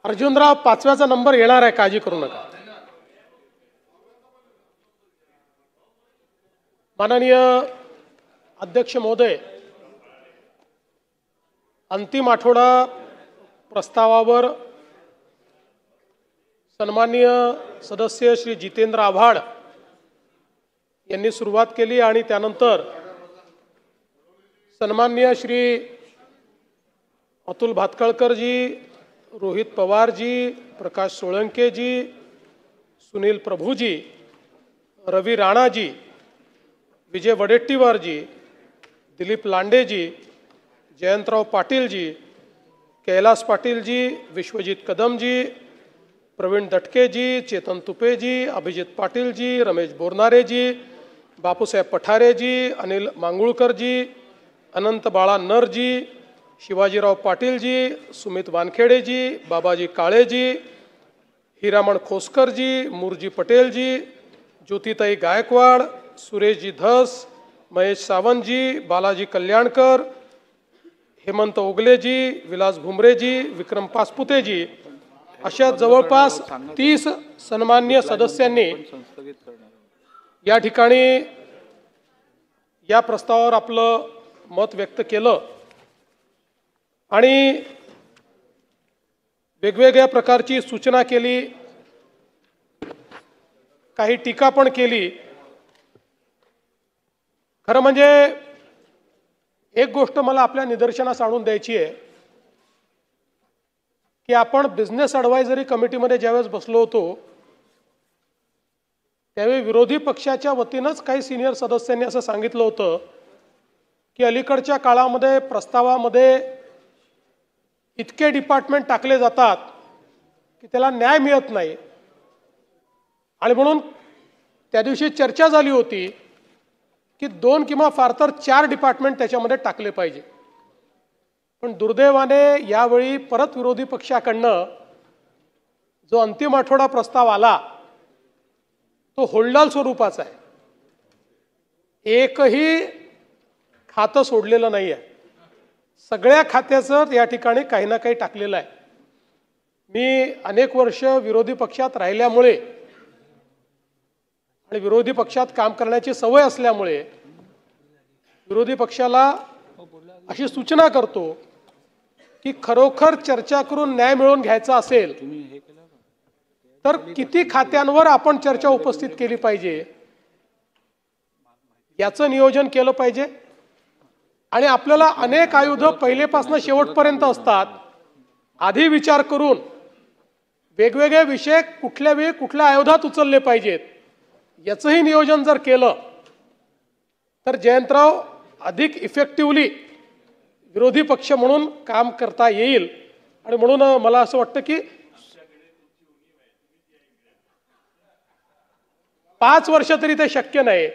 Arjunrao 5व्याचा number येणार आहे, काळजी करू नका. माननीय अध्यक्ष महोदय, अंतिम आठवडा प्रस्तावावर सन्माननीय सदस्य श्री जितेंद्र आव्हाड यांनी सुरुवात केली आणि त्यानंतर सन्माननीय श्री अतुल भातखळकरजी, रोहित पवारजी, प्रकाश सोळंकेजी, सुनील प्रभूजी, रवी राणाजी, विजय वडेट्टीवारजी, दिलीप लांडेजी, जयंतराव पाटीलजी, कैलास पाटीलजी, विश्वजीत कदमजी, प्रवीण दटकेजी, चेतन तुपेजी, अभिजित पाटीलजी, रमेश बोरनारेजी, बापूसाहेब पठारेजी, अनिल मांगुळकरजी, अनंत बाळा नरजी, शिवाजीराव पाटीलजी, सुमित वानखेडेजी, बाबाजी काळेजी, हिरामण खोसकरजी, मुरजी पटेलजी, ज्योतिताई गायकवाड, सुरेशजी धस, महेश सावंतजी, बालाजी कल्याणकर, हेमंत ओगलेजी, विलास भुमरेजी, विक्रम पासपुतेजी अशा जवळपास 30 सन्माननीय सदस्यांनी या ठिकाणी या प्रस्तावावर आपलं मत व्यक्त केलं आणि वेगवेगळ्या प्रकारची सूचना केली, काही टीका पण केली. खरं म्हणजे एक गोष्ट मला आपल्या निदर्शनास आणून द्यायची आहे की आपण बिझनेस ॲडवायझरी कमिटीमध्ये ज्यावेळेस बसलो होतो त्यावेळी विरोधी पक्षाच्या वतीनंच काही सिनियर सदस्यांनी असं सांगितलं होतं की अलीकडच्या काळामध्ये प्रस्तावामध्ये इतके डिपार्टमेंट टाकले जातात की त्याला न्याय मिळत नाही आणि म्हणून त्या दिवशी चर्चा झाली होती की 2 किंवा फार तर 4 डिपार्टमेंट त्याच्यामध्ये टाकले पाहिजे. पण दुर्दैवाने यावेळी परत विरोधी पक्षाकडनं जो अंतिम आठवडा प्रस्ताव आला तो होल्डाल स्वरूपाचा आहे. एकही खातं सोडलेलं नाही आहे. सगळ्या खात्याचं या ठिकाणी काही ना काही टाकलेलं आहे. मी अनेक वर्ष विरोधी पक्षात राहिल्यामुळे आणि विरोधी पक्षात काम करण्याची सवय असल्यामुळे विरोधी पक्षाला अशी सूचना करतो की खरोखर चर्चा करून न्याय मिळवून घ्यायचा असेल तर किती खात्यांवर आपण चर्चा उपस्थित केली पाहिजे याचं नियोजन केलं पाहिजे. आणि आपल्याला अनेक आयुधं पहिलेपासून शेवटपर्यंत असतात. आधी विचार करून वेगवेगळे विषय कुठल्या वेळी कुठल्या आयुधात उचलले पाहिजेत याचंही नियोजन जर केलं तर जयंतराव अधिक इफेक्टिव्हली विरोधी पक्ष म्हणून काम करता येईल. आणि म्हणून मला असं वाटतं की 5 वर्ष तरी ते शक्य नाही.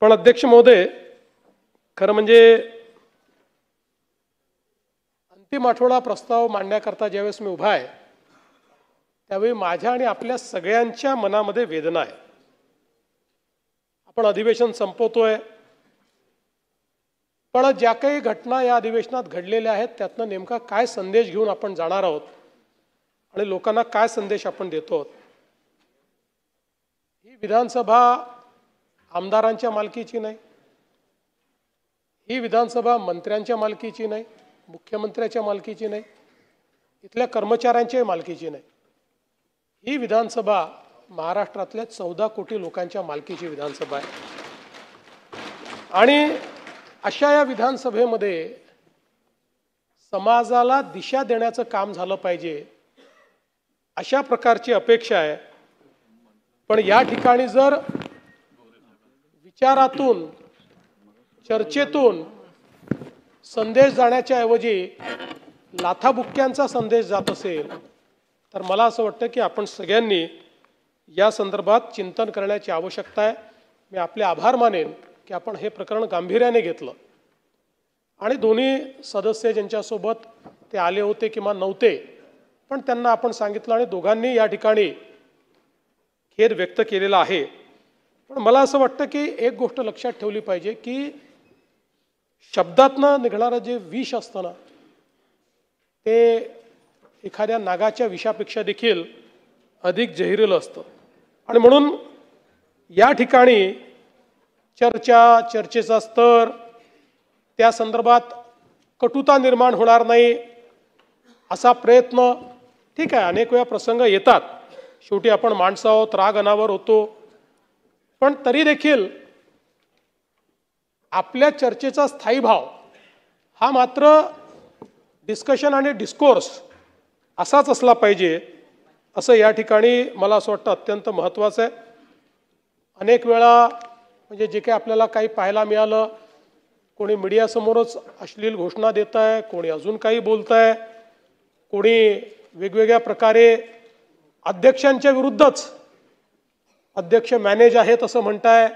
पण अध्यक्ष महोदय, खरं म्हणजे अंतिम आठवडा प्रस्ताव मांडण्याकरता ज्यावेळेस मी उभा आहे त्यावेळी माझ्या आणि आपल्या सगळ्यांच्या मनामध्ये वेदना आहे. आपण अधिवेशन संपवतोय, पण ज्या काही घटना या अधिवेशनात घडलेल्या आहेत त्यातनं नेमका काय संदेश घेऊन आपण जाणार आहोत आणि लोकांना काय संदेश आपण देतो आहोत. ही विधानसभा आमदारांच्या मालकीची नाही, ही विधानसभा मंत्र्यांच्या मालकीची नाही, मुख्यमंत्र्याच्या मालकीची नाही, इथल्या कर्मचाऱ्यांच्या मालकीची नाही. ही विधानसभा महाराष्ट्रातल्या 14 कोटी लोकांच्या मालकीची विधानसभा आहे. आणि अशा या विधानसभेमध्ये समाजाला दिशा देण्याचं काम झालं पाहिजे अशा प्रकारची अपेक्षा आहे. पण या ठिकाणी जर विचारातून चर्चेतून संदेश जाण्याच्या ऐवजी लाथाबुक्क्यांचा संदेश जात असेल तर मला असं वाटतं की आपण सगळ्यांनी या संदर्भात चिंतन करण्याची आवश्यकता आहे. मी आपले आभार मानेन की आपण हे प्रकरण गांभीर्याने घेतलं आणि दोन्ही सदस्य ज्यांच्यासोबत ते आले होते किंवा नव्हते पण त्यांना आपण सांगितलं आणि दोघांनी या ठिकाणी खेद व्यक्त केलेला आहे. पण मला असं वाटतं की एक गोष्ट लक्षात ठेवली पाहिजे की शब्दातनं निघणारं जे विष असतं ना ते एखाद्या नागाच्या विषापेक्षा देखील अधिक जहिरीलं असतं. आणि म्हणून या ठिकाणी चर्चेचा स्तर, त्या संदर्भात कटुता निर्माण होणार नाही असा प्रयत्न, ठीक आहे, अनेक वेळा प्रसंग येतात, शेवटी आपण माणसं आहोत, राग अनावर होतो, पण तरी देखील आपल्या चर्चेचा स्थायी भाव हा मात्र डिस्कशन आणि डिस्कोर्स असाच असला पाहिजे, असं या ठिकाणी मला असं वाटतं अत्यंत महत्त्वाचं आहे. अनेक वेळा म्हणजे जे काही आपल्याला काही पाहायला मिळालं, कोणी मीडियासमोरच अश्लील घोषणा देत आहे, कोणी अजून काही बोलत आहे, कोणी वेगवेगळ्या प्रकारे अध्यक्षांच्या विरुद्धच अध्यक्ष मॅनेज आहेत असं म्हणताय.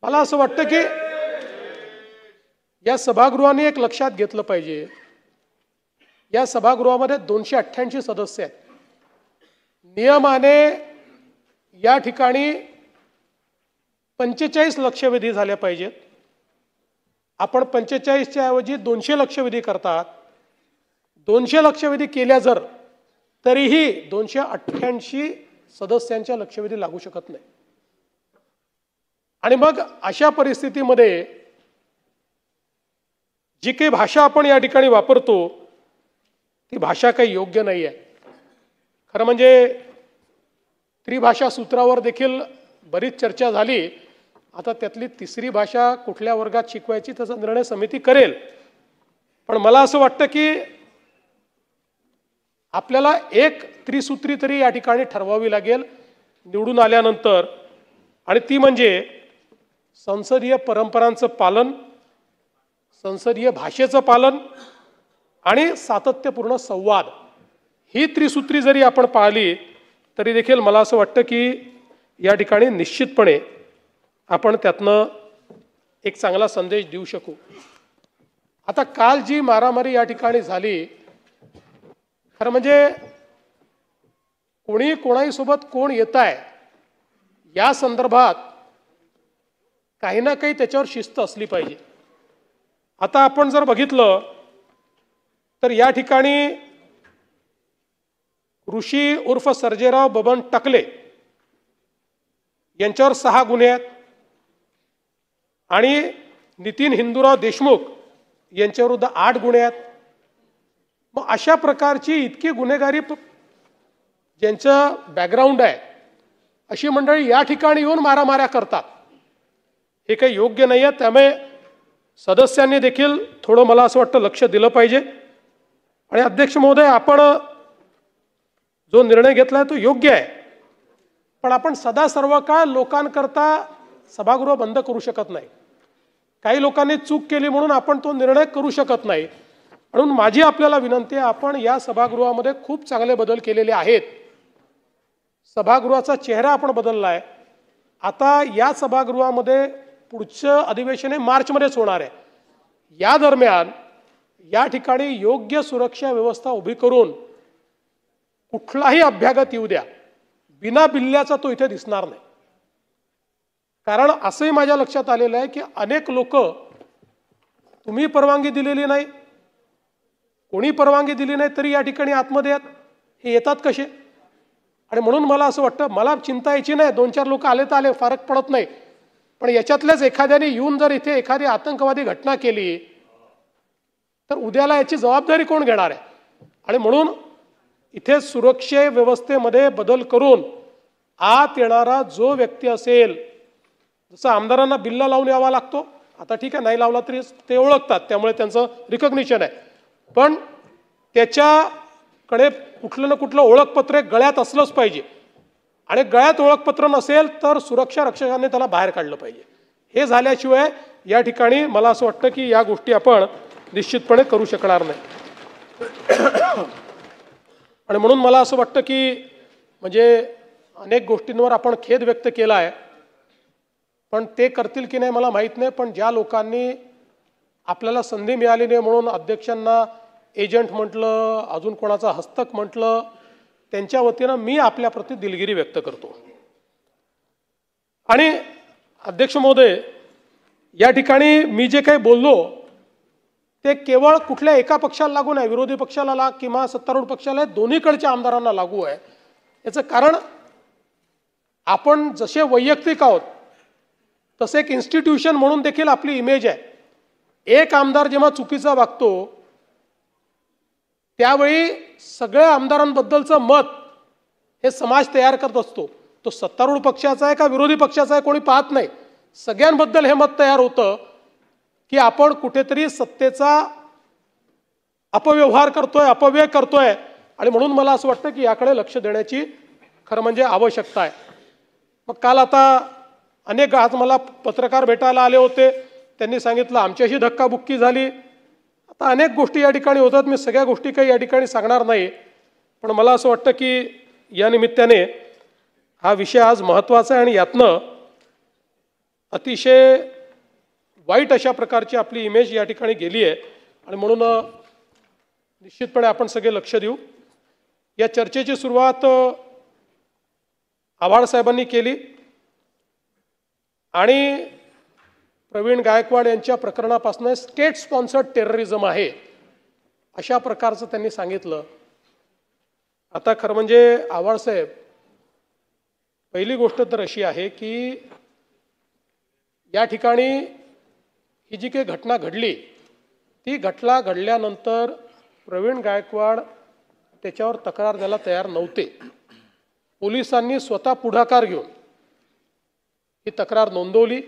मला असं वाटतं की या सभागृहाने एक लक्षात घेतलं पाहिजे, या सभागृहामध्ये 288 सदस्य आहेत. नियमाने या ठिकाणी 45 लक्षवेधी झाल्या पाहिजेत. आपण 45च्या ऐवजी 200 लक्षवेधी करतात. 200 लक्षवेधी केल्या जर तरीही 288 सदस्यांच्या लक्षवेधी लागू शकत नाही. आणि मग अशा परिस्थितीमध्ये जी काही भाषा आपण या ठिकाणी वापरतो ती भाषा काही योग्य नाही आहे. खरं म्हणजे त्रिभाषा सूत्रावर देखील बरीच चर्चा झाली. आता त्यातली तिसरी भाषा कुठल्या वर्गात शिकवायची त्याचा निर्णय समिती करेल. पण मला असं वाटतं की आपल्याला एक त्रिसूत्री तरी या ठिकाणी ठरवावी लागेल निवडून आल्यानंतर, आणि ती म्हणजे संसदीय परंपरांचं पालन, संसदीय भाषेचं पालन आणि सातत्यपूर्ण संवाद. ही त्रिसूत्री जरी आपण पाळली तरी देखील मला असं वाटतं की या ठिकाणी निश्चितपणे आपण त्यातनं एक चांगला संदेश देऊ शकू. आता काल जी मारामारी या ठिकाणी झाली, खरं म्हणजे कोणी कोणाही सोबत कोण येत आहे या संदर्भात काही ना काही त्याच्यावर शिस्त असली पाहिजे. आता आपण जर बघितलं तर या ठिकाणी ऋषी उर्फ सर्जेराव बबन टकले यांच्यावर 6 गुन्हे आहेत आणि नितीन हिंदूराव देशमुख यांच्याविरुद्ध 8 गुन्हे आहेत. मग अशा प्रकारची इतकी गुन्हेगारी ज्यांचं बॅकग्राऊंड आहे अशी मंडळी या ठिकाणी येऊन मारामाऱ्या करतात, हे काही योग्य नाही आहे. त्यामुळे सदस्यांनी देखील थोडं मला असं वाटतं लक्ष दिलं पाहिजे. आणि अध्यक्ष महोदय, आपण जो निर्णय घेतला आहे तो योग्य आहे, पण आपण सदा सर्व काळ लोकांकरता सभागृह बंद करू शकत नाही. काही लोकांनी चूक केली म्हणून आपण तो निर्णय करू शकत नाही. म्हणून माझी आपल्याला विनंती आहे, आपण या सभागृहामध्ये खूप चांगले बदल केलेले आहेत. सभागृहाचा चेहरा आपण बदलला आहे. आता या सभागृहामध्ये पुढचं अधिवेशन हे मार्चमध्येच होणार आहे. या दरम्यान या ठिकाणी योग्य सुरक्षा व्यवस्था उभी करून कुठलाही अभ्यागत येऊ द्या, बिना बिल्ल्याचा तो इथे दिसणार नाही. कारण असंही माझ्या लक्षात आलेलं आहे की अनेक लोक, तुम्ही परवानगी दिलेली नाही, कोणी परवानगी दिली नाही तरी या ठिकाणी आतमध्ये हे येतात कसे? आणि म्हणून मला असं वाटतं, मला चिंता यायची नाही, 2-4 लोक आले तर आले, फरक पडत नाही, पण याच्यातल्याच एखाद्याने येऊन जर इथे एखादी आतंकवादी घटना केली तर उद्याला याची जबाबदारी कोण घेणार आहे? आणि म्हणून इथे सुरक्षा व्यवस्थेमध्ये बदल करून आत येणारा जो व्यक्ती असेल, जसं आमदारांना बिल्ला लावून यावा लागतो, आता ठीक आहे नाही लावला तरी ते ओळखतात, त्यामुळे त्यांचं रिकॉग्निशन आहे, पण त्याच्याकडे कुठलं ना कुठलं ओळखपत्र गळ्यात असलंच पाहिजे. आणि गळ्यात ओळखपत्र नसेल तर सुरक्षा रक्षकांनी त्याला बाहेर काढलं पाहिजे. हे झाल्याशिवाय या ठिकाणी मला असं वाटतं की या गोष्टी आपण निश्चितपणे करू शकणार नाही. आणि म्हणून मला असं वाटतं की म्हणजे अनेक गोष्टींवर आपण खेद व्यक्त केला आहे, पण ते करतील की नाही मला माहीत नाही. पण ज्या लोकांनी आपल्याला संधी मिळाली नाही म्हणून अध्यक्षांना एजंट म्हटलं, अजून कोणाचा हस्तक म्हटलं, त्यांच्या वतीनं मी आपल्याप्रती दिलगिरी व्यक्त करतो. आणि अध्यक्ष महोदय, या ठिकाणी मी जे काही बोललो ते केवळ कुठल्या एका पक्षाला लागू नाही, विरोधी पक्षाला किंवा सत्तारूढ पक्षाला, दोन्हीकडच्या आमदारांना लागू आहे. याचं कारण आपण जसे वैयक्तिक आहोत तसे एक इन्स्टिट्यूशन म्हणून देखील आपली इमेज आहे. एक आमदार जेव्हा चुकीचा वागतो त्यावेळी सगळ्या आमदारांबद्दलचं मत हे समाज तयार करत असतो. तो सत्तारूढ पक्षाचा आहे का विरोधी पक्षाचा आहे कोणी पाहत नाही. सगळ्यांबद्दल हे मत तयार होतं की आपण कुठेतरी सत्तेचा अपव्यवहार करतोय, अपव्यय करतोय. आणि म्हणून मला असं वाटतं की याकडे लक्ष देण्याची खरं म्हणजे आवश्यकता आहे. मग काल आता अनेक आज मला पत्रकार भेटायला आले होते, त्यांनी सांगितलं आमच्याशी धक्काबुक्की झाली. आता अनेक गोष्टी या ठिकाणी होतात, मी सगळ्या गोष्टी काही या ठिकाणी सांगणार नाही. पण मला असं वाटतं की या निमित्ताने हा विषय आज महत्त्वाचा आहे आणि यातनं अतिशय वाईट अशा प्रकारची आपली इमेज या ठिकाणी गेली आहे. आणि म्हणून निश्चितपणे आपण सगळे लक्ष देऊ. या चर्चेची सुरुवात आव्हाड साहेबांनी केली आणि प्रवीण गायकवाड यांच्या प्रकरणापासून स्टेट स्पॉन्सर्ड टेररिझम आहे अशा प्रकारचं त्यांनी सांगितलं. आता खरं म्हणजे आव्हाड साहेब, पहिली गोष्ट तर अशी आहे की या ठिकाणी ही जी काही घटना घडली ती घटना घडल्यानंतर प्रवीण गायकवाड त्याच्यावर तक्रार द्यायला तयार नव्हते. पोलिसांनी स्वतः पुढाकार घेऊन ही तक्रार नोंदवली,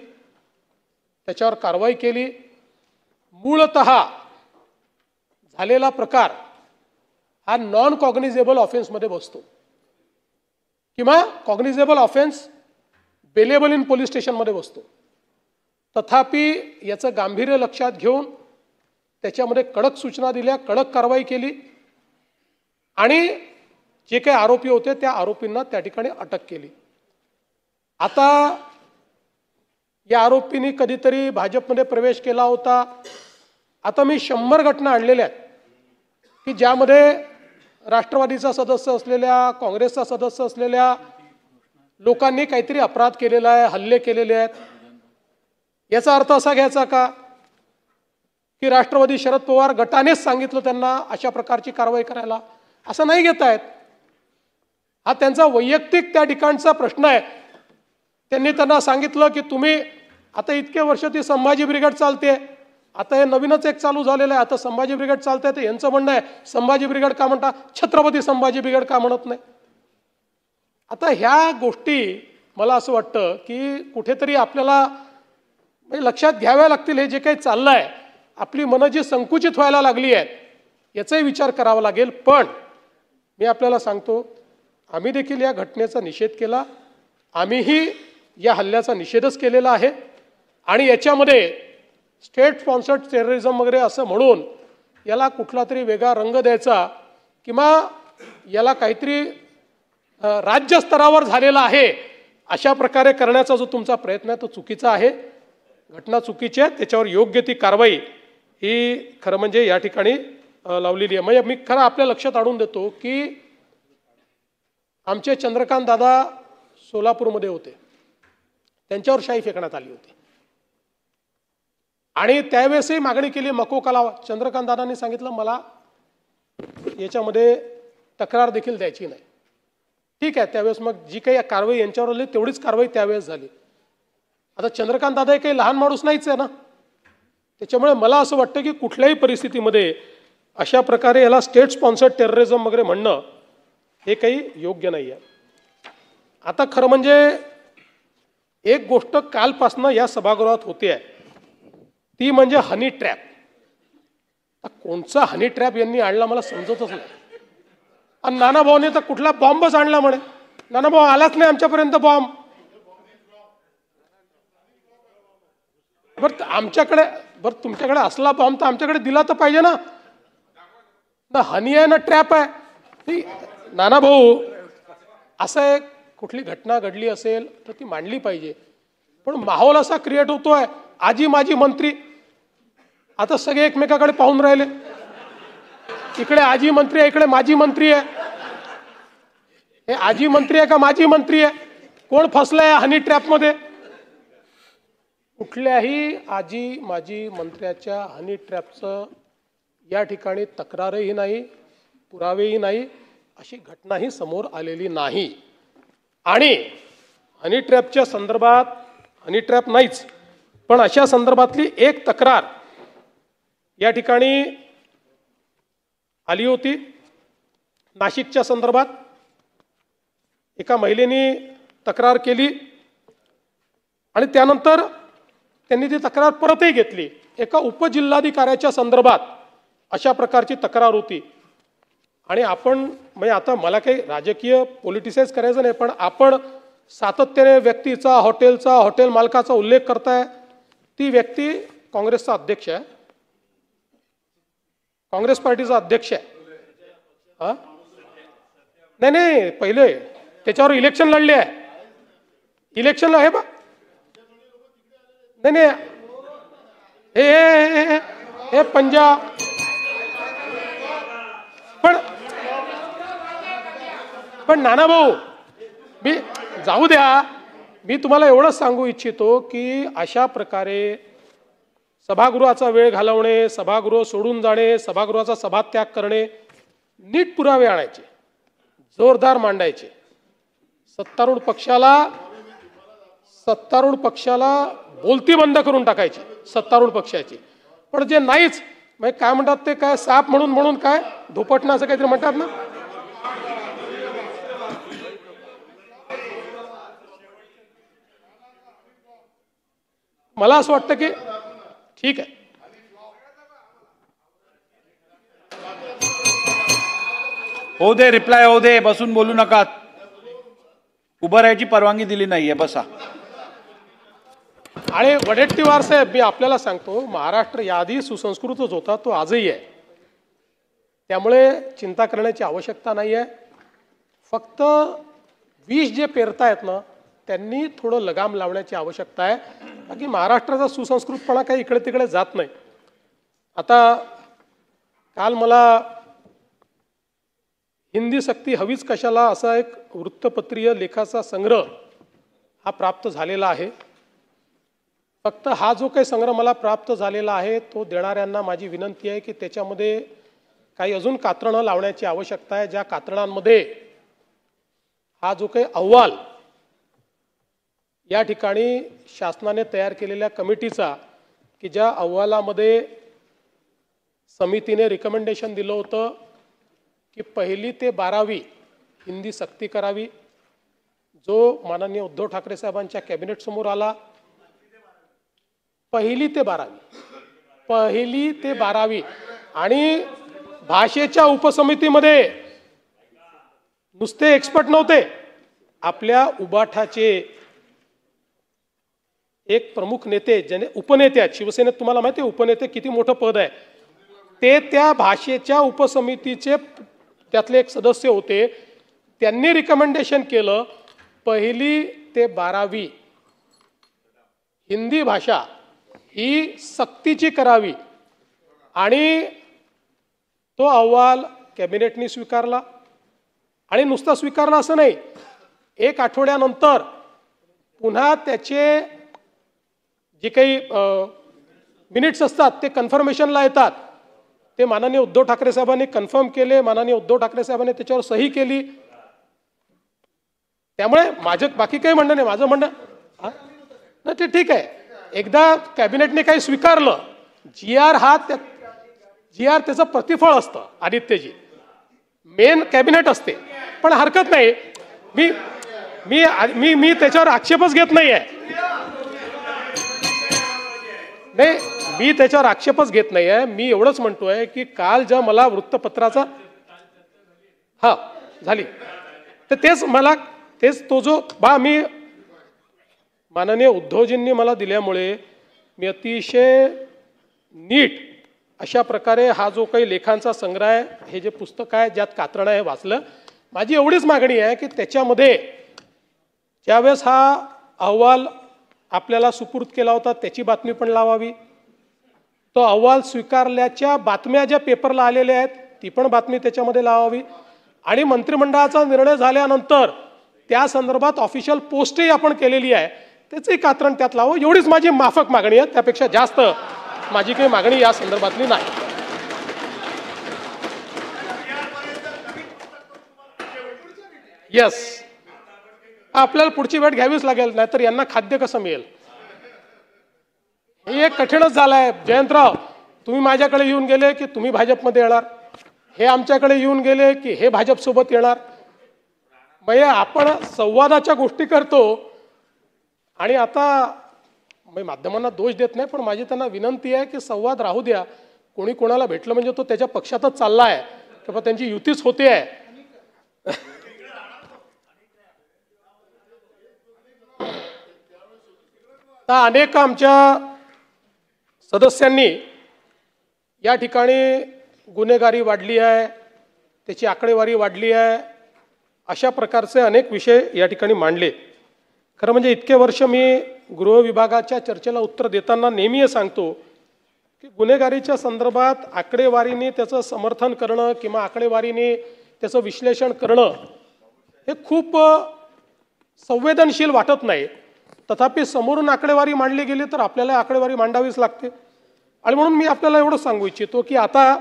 त्याच्यावर कारवाई केली. मूळतः झालेला प्रकार हा नॉन कॉग्निझेबल ऑफेन्समध्ये बसतो किंवा कॉग्निझेबल ऑफेन्स बेलेबल इन पोलीस स्टेशनमध्ये बसतो. तथापि याचं गांभीर्य लक्षात घेऊन त्याच्यामध्ये कडक सूचना दिल्या, कडक कारवाई केली आणि जे काही आरोपी होते त्या आरोपींना त्या ठिकाणी अटक केली. आता या आरोपींनी कधीतरी भाजपमध्ये प्रवेश केला होता. आता मी 100 घटना आणलेल्या आहेत की ज्यामध्ये राष्ट्रवादीचा सदस्य असलेल्या, काँग्रेसचा सदस्य असलेल्या लोकांनी काहीतरी अपराध केलेला आहे, हल्ले केलेले आहेत. याचा अर्थ असा घ्यायचा का की राष्ट्रवादी शरद पवार गटानेच सांगितलं त्यांना अशा प्रकारची कारवाई करायला? असं नाही घेता येत. हा त्यांचा वैयक्तिक त्या ठिकाणचा प्रश्न आहे. त्यांनी त्यांना सांगितलं की तुम्ही आता इतके वर्ष ती संभाजी ब्रिगेड चालते, आता हे नवीनच एक चालू झालेलं आहे, आता संभाजी ब्रिगेड चालते. तर यांचं म्हणणं आहे संभाजी ब्रिगेड का म्हणता, छत्रपती संभाजी ब्रिगेड का म्हणत नाही? आता ह्या गोष्टी मला असं वाटतं की कुठेतरी आपल्याला लक्षात घ्याव्या लागतील. हे जे काही चाललं आहे, आपली मनं जी संकुचित व्हायला लागली आहेत याचाही विचार करावा लागेल. पण मी आपल्याला सांगतो, आम्ही देखील या घटनेचा निषेध केला, आम्हीही या हल्ल्याचा निषेधच केलेला आहे. आणि याच्यामध्ये स्टेट स्पॉन्सर्ड टेररिझम वगैरे असं म्हणून याला कुठला तरी वेगळा रंग द्यायचा किंवा याला काहीतरी राज्य स्तरावर झालेला आहे अशा प्रकारे करण्याचा जो तुमचा प्रयत्न आहे तो चुकीचा आहे. घटना चुकीची आहे, त्याच्यावर योग्य ती कारवाई ही खरं म्हणजे या ठिकाणी लावलेली आहे. म्हणजे मी खरं आपल्या लक्षात आणून देतो की आमचे चंद्रकांत दादा सोलापूरमध्ये होते, त्यांच्यावर शाई फेकण्यात आली होती आणि त्यावेळेसही मागणी केली मकोकाला. चंद्रकांत दादांनी सांगितलं मला याच्यामध्ये तक्रार देखील द्यायची नाही. ठीक आहे, त्यावेळेस मग जी काही कारवाई यांच्यावर आली तेवढीच कारवाई त्यावेळेस झाली. आता चंद्रकांत दादा हे काही लहान माणूस नाहीच आहे ना, त्याच्यामुळे मला असं वाटतं की कुठल्याही परिस्थितीमध्ये अशा प्रकारे याला स्टेट स्पॉन्सर्ड टेररिझम वगैरे म्हणणं हे काही योग्य नाही आहे. आता खरं म्हणजे एक गोष्ट कालपासनं या सभागृहात होते आहे ती म्हणजे हनी ट्रॅप. कोणचा हनी ट्रॅप यांनी आणला मला समजतच नाही. आणि नानाभाऊने तर कुठला बॉम्बच आणला म्हणे. नानाभाऊ आलाच नाही आमच्यापर्यंत बॉम्ब. बरं आमच्याकडे, बरं तुमच्याकडे असला बॉम्ब तर आमच्याकडे दिला तर पाहिजे ना. ना हनी आहे ना ट्रॅप आहे. नानाभाऊ असं आहे, कुठली घटना घडली असेल तर ती मांडली पाहिजे. पण माहोल असा क्रिएट होतोय आजी माजी मंत्री. आता सगळे एकमेकाकडे पाहून राहिले. इकडे आजी मंत्री आहे, इकडे माजी मंत्री आहे. हे आजी मंत्री आहे का माजी मंत्री आहे? कोण फसलंय हनी ट्रॅपमध्ये? कुठल्याही आजी माजी मंत्र्याच्या हनी ट्रॅपचं या ठिकाणी तक्रारही नाही, पुरावेही नाही, अशी घटनाही समोर आलेली नाही. आणि हनी ट्रॅपच्या संदर्भात हनी ट्रॅप नाहीच, पण अशा संदर्भातली एक तक्रार या ठिकाणी आली होती. नाशिकच्या संदर्भात एका महिलेने तक्रार केली आणि त्यानंतर त्यांनी ती तक्रार परतही घेतली. एका उपजिल्हाधिकाऱ्याच्या संदर्भात अशा प्रकारची तक्रार होती. आणि आपण म्हणजे आता मला काही राजकीय पॉलिटिसाइज करायचं नाही, पण आपण सातत्याने व्यक्तीचा हॉटेल मालकाचा उल्लेख करताय. ती व्यक्ती काँग्रेसचा अध्यक्ष आहे, काँग्रेस पार्टीचा अध्यक्ष आहे. हा नाही पहिले त्याच्यावर इलेक्शन लढले आहे. इलेक्शन आहे बा. नाही हे पंजाब पण नाना भाऊ, मी जाऊ द्या. मी तुम्हाला एवढंच सांगू इच्छितो की अशा प्रकारे सभागृहाचा वेळ घालवणे, सभागृह सोडून जाणे, सभागृहाचा सभात्याग करणे, नीट पुरावे आणायचे, जोरदार मांडायचे. सत्तारूढ पक्षाला बोलती बंद करून टाकायची सत्तारूढ पक्षाची. पण जे नाहीच म्हणजे काय म्हणतात ते काय साप म्हणून काय धोपटणं असं काहीतरी म्हणतात ना. मला असं वाटतं की ठीक आहे. हो दे, रिप्लाय हो दे, बसून बोलू नका. उभं राहायची परवानगी दिली नाहीये, बसा. आणि वडेट्टीवार साहेब, मी आपल्याला सांगतो, महाराष्ट्र याआधी सुसंस्कृतच होता, तो आजही आहे. त्यामुळे चिंता करण्याची आवश्यकता नाही आहे. फक्त विष जे पेरतायत ना त्यांनी थोडं लगाम लावण्याची आवश्यकता आहे. बाकी महाराष्ट्राचा सुसंस्कृतपणा काही इकडे तिकडे जात नाही. आता काल मला हिंदी सक्ती हवीच कशाला असा एक वृत्तपत्रीय लेखाचा संग्रह हा प्राप्त झालेला आहे. फक्त हा जो काही संग्रह मला प्राप्त झालेला आहे तो देणाऱ्यांना माझी विनंती आहे की त्याच्यामध्ये काही अजून कात्रणं लावण्याची आवश्यकता आहे. ज्या कात्रणांमध्ये हा जो काही अहवाल या ठिकाणी शासनाने तयार केलेल्या कमिटीचा, की ज्या अहवालामध्ये समितीने रिकमेंडेशन दिलं होतं की 1ली ते 12वी हिंदी सक्ती करावी, जो माननीय उद्धव ठाकरे साहेबांच्या कॅबिनेट समोर आला. 1ली ते 12वी आणि भाषेच्या उपसमितीमध्ये नुसते एक्सपर्ट नव्हते. आपल्या उबाठाचे एक प्रमुख नेते, ज्याने उपनेते आहेत शिवसेनेत, तुम्हाला माहिती आहे उपनेते किती मोठं पद आहे, ते त्या भाषेच्या उपसमितीचे त्यातले एक सदस्य होते. त्यांनी रिकमेंडेशन केलं 1ली ते 12वी हिंदी भाषा ही सक्तीची करावी. आणि तो अहवाल कॅबिनेटने स्वीकारला. आणि नुसता स्वीकारला असं नाही, 1 आठवड्यानंतर पुन्हा त्याचे जे काही मिनिट्स असतात ते कन्फर्मेशनला येतात. ते माननीय उद्धव ठाकरे साहेबांनी कन्फर्म केले, माननीय उद्धव ठाकरे साहेबांनी त्याच्यावर सही केली. त्यामुळे माझं बाकी काही म्हणणं नाही. माझं म्हणणं नाही ते ठीक आहे. एकदा कॅबिनेटने काही स्वीकारलं, GR त्याचं प्रतिफळ असतं. आदित्यजी, मेन कॅबिनेट असते. पण हरकत नाही, मी मी मी त्याच्यावर आक्षेपच घेत नाहीये. नाही, मी त्याच्यावर आक्षेपच घेत नाहीये. मी एवढंच म्हणतोय की काल ज्या मला वृत्तपत्राचा झाली तर तेच तो जो मी माननीय उद्धवजींनी मला दिल्यामुळे मी अतिशय नीट अशा प्रकारे हा जो काही लेखांचा संग्रह आहे, हे जे पुस्तक आहे ज्यात कात्रणं आहे, वाचलं. माझी एवढीच मागणी आहे की त्याच्यामध्ये ज्यावेळेस हा अहवाल आपल्याला सुपूर्द केला होता त्याची बातमी पण लावावी. तो अहवाल स्वीकारल्याच्या बातम्या ज्या पेपरला आलेल्या आहेत ती पण बातमी त्याच्यामध्ये लावावी. आणि मंत्रिमंडळाचा निर्णय झाल्यानंतर त्या संदर्भात ऑफिशियल पोस्टही आपण केलेली आहे. त्याचंही कात्रण त्यात लावं, एवढीच माझी माफक मागणी आहे. त्यापेक्षा जास्त माझी काही मागणी या संदर्भातली नाही. येस, आपल्याला पुढची भेट घ्यावीच लागेल, नाहीतर यांना खाद्य कसं मिळेल हे एक कठीणच झालंय. जयंतराव, तुम्ही माझ्याकडे येऊन गेले की तुम्ही भाजपमध्ये येणार, हे आमच्याकडे येऊन गेले की हे भाजप सोबत येणार. म्हणजे आपण संवादाच्या गोष्टी करतो. आणि आता मी माध्यमांना दोष देत नाही, पण माझी त्यांना विनंती आहे की संवाद राहू द्या. कोणी कोणाला भेटलं म्हणजे तो त्याच्या पक्षातच चालला आहे किंवा त्यांची युतीच होते आहे. अनेक आमच्या सदस्यांनी या ठिकाणी गुन्हेगारी वाढली आहे, त्याची आकडेवारी वाढली आहे, अशा प्रकारचे अनेक विषय या ठिकाणी मांडले. खरं म्हणजे इतके वर्ष मी गृह विभागाच्या चर्चेला उत्तर देताना नेहमी हे सांगतो की गुन्हेगारीच्या संदर्भात आकडेवारीने त्याचं समर्थन करणं किंवा आकडेवारीने त्याचं विश्लेषण करणं हे खूप संवेदनशील वाटत नाही. तथापि समोरून आकडेवारी मांडली गेली तर आपल्याला आकडेवारी मांडावीच लागते. आणि म्हणून मी आपल्याला एवढं सांगू इच्छितो की आता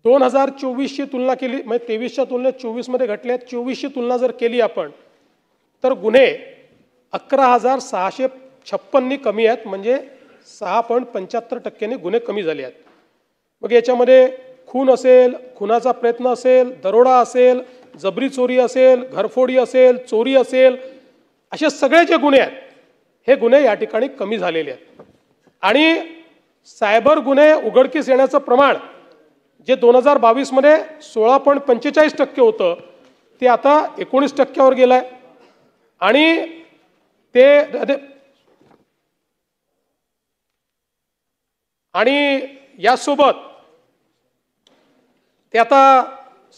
2024ची तुलना केली, म्हणजे 23च्या तुलनेत 24मध्ये घटले आहेत. 24ची तुलना जर केली आपण तर गुन्हे 11,656 कमी आहेत, म्हणजे 6.75% गुन्हे कमी झाले आहेत. मग याच्यामध्ये खून असेल, खुनाचा प्रयत्न असेल, दरोडा असेल, जबरी चोरी असेल, घरफोडी असेल, चोरी असेल, असे सगळे जे गुन्हे आहेत हे गुन्हे या ठिकाणी कमी झालेले आहेत. आणि सायबर गुन्हे उघडकीस येण्याचं प्रमाण जे 2022मध्ये 16.45% होतं ते आता 19%वर गेलं आहे. आणि यासोबत ते आता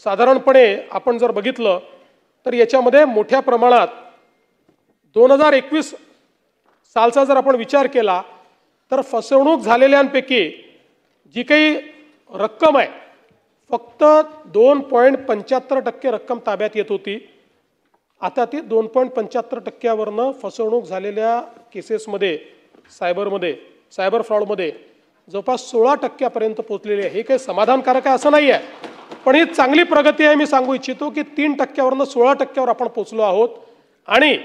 साधारणपणे आपण जर बघितलं तर याच्यामध्ये मोठ्या प्रमाणात 2021 सालचा जर आपण विचार केला तर फसवणूक झालेल्यांपैकी जी काही रक्कम आहे फक्त 2.75% रक्कम ताब्यात येत होती. आता ती 2.75%वरनं फसवणूक झालेल्या केसेसमध्ये सायबर फ्रॉडमध्ये जवळपास 16% पोहोचलेली आहे. हे काही समाधानकारक आहे असं नाही आहे, पण ही चांगली प्रगती आहे. मी सांगू इच्छितो की 3%वरनं 16%वर आपण पोहोचलो आहोत. आणि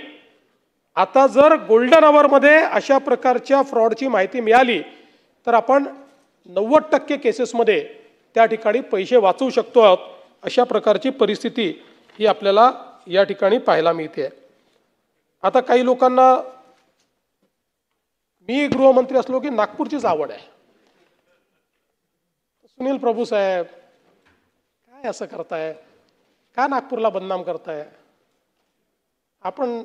आता जर गोल्डन आवरमध्ये अशा प्रकारच्या फ्रॉडची माहिती मिळाली तर आपण 90% केसेसमध्ये त्या ठिकाणी पैसे वाचवू शकतो आहोत. अशा प्रकारची परिस्थिती ही आपल्याला या ठिकाणी पाहायला मिळते. आता काही लोकांना मी गृहमंत्री असलो की नागपूरचीच आवड आहे. सुनील प्रभू साहेब काय असं करताय, का नागपूरला बदनाम करताय आपण?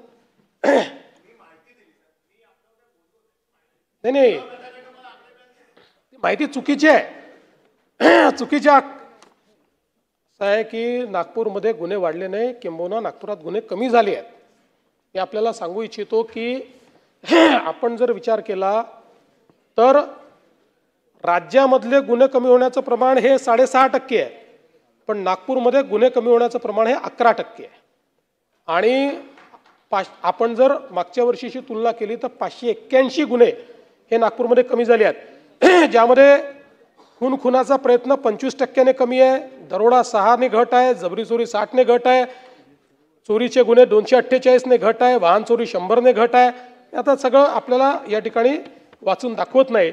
नाही, माहिती चुकीची आहे. चुकीच्या आहे की नागपूरमध्ये गुन्हे वाढले नाही, किंबहुना नागपुरात गुन्हे कमी झाले आहेत. मी आपल्याला सांगू इच्छितो की आपण जर विचार केला तर राज्यामधले गुन्हे कमी होण्याचं प्रमाण हे 6.5% आहे, पण नागपूरमध्ये गुन्हे कमी होण्याचं प्रमाण हे 11% आहे. आणि आपण जर मागच्या वर्षीची तुलना केली तर 581 गुन्हे हे नागपूरमध्ये कमी झाले आहेत, ज्यामध्ये खुनाचा प्रयत्न 25%ने कमी आहे, दरोडा 6ने घट आहे, जबरी चोरी 60ने घट आहे, चोरीचे गुन्हे 248ने घट आहे, वाहन चोरी 100ने घट आहे. आता सगळं आपल्याला या ठिकाणी वाचून दाखवत नाही.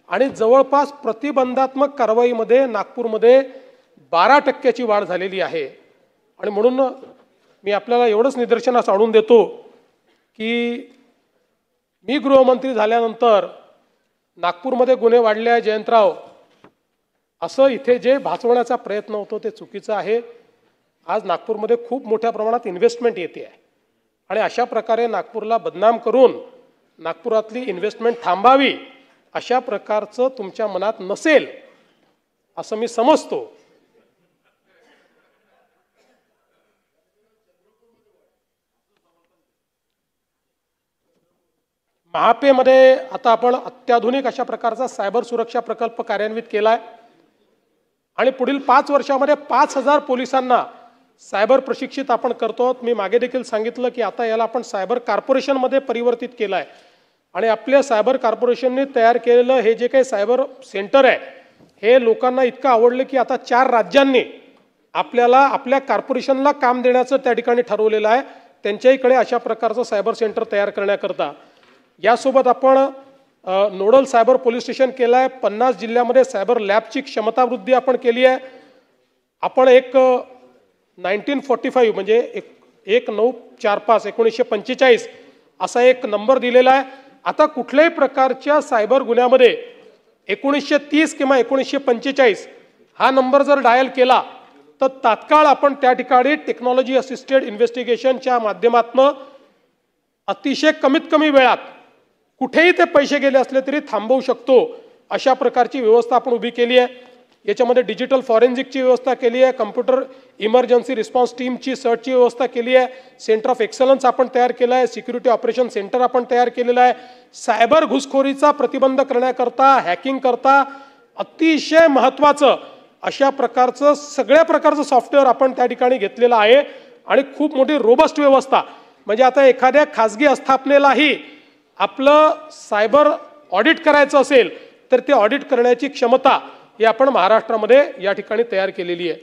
आणि जवळपास प्रतिबंधात्मक कारवाईमध्ये नागपूरमध्ये 12%ची वाढ झालेली आहे. आणि म्हणून मी आपल्याला एवढंच निदर्शनास आणून देतो की मी गृहमंत्री झाल्यानंतर नागपूरमध्ये गुन्हे वाढले आहे जयंतराव, असं इथे जे भासवण्याचा प्रयत्न होतो ते चुकीचं आहे. आज नागपूरमध्ये खूप मोठ्या प्रमाणात इन्व्हेस्टमेंट येते आहे आणि अशा प्रकारे नागपूरला बदनाम करून नागपुरातली इन्व्हेस्टमेंट थांबावी अशा प्रकारचं तुमच्या मनात नसेल असं मी समजतो. महापेमध्ये आता आपण अत्याधुनिक अशा प्रकारचा सायबर सुरक्षा प्रकल्प कार्यान्वित केला आहे आणि पुढील 5 वर्षामध्ये 5,000 पोलिसांना सायबर प्रशिक्षित आपण करतो. मी मागे देखील सांगितलं की आता याला आपण सायबर कॉर्पोरेशनमध्ये परिवर्तित केलं आहे आणि आपल्या सायबर कॉर्पोरेशनने तयार केलेलं हे जे काही सायबर सेंटर आहे हे लोकांना इतकं आवडलं की आता 4 राज्यांनी आपल्याला आपल्या कॉर्पोरेशनला काम देण्याचं त्या ठिकाणी ठरवलेलं आहे. त्यांच्याकडे अशा प्रकारचं सायबर सेंटर तयार करण्याकरता यासोबत आपण नोडल सायबर पोलीस स्टेशन केलं आहे. 50 जिल्ह्यामध्ये सायबर लॅबची क्षमता वृद्धी आपण केली आहे. आपण एक 1945 म्हणजे 1945 असा एक नंबर दिलेला आहे. आता कुठल्याही प्रकारच्या सायबर गुन्ह्यामध्ये 1930 किंवा 1945 हा नंबर जर डायल केला तर तात्काळ आपण त्या ठिकाणी टेक्नॉलॉजी असिस्टेड इन्व्हेस्टिगेशनच्या माध्यमातून अतिशय कमीत कमी वेळात कुठेही ते पैसे गेले असले तरी थांबवू शकतो. अशा प्रकारची व्यवस्था आपण उभी केली आहे. याच्यामध्ये डिजिटल फॉरेन्सिकची व्यवस्था केली आहे. कम्प्युटर इमर्जन्सी रिस्पॉन्स टीमची सर्चची व्यवस्था केली आहे. सेंटर ऑफ एक्सलन्स आपण तयार केलं आहे. सिक्युरिटी ऑपरेशन सेंटर आपण तयार केलेलं आहे. सायबर घुसखोरीचा प्रतिबंध करण्याकरता हॅकिंग करता अतिशय महत्त्वाचं अशा प्रकारचं सगळ्या प्रकारचं सॉफ्टवेअर आपण त्या ठिकाणी घेतलेलं आहे आणि खूप मोठी रोबस्ट व्यवस्था म्हणजे आता एखाद्या खाजगी आस्थापनेलाही आपलं सायबर ऑडिट करायचं असेल तर ते ऑडिट करण्याची क्षमता ही आपण महाराष्ट्रामध्ये या ठिकाणी तयार केलेली आहे.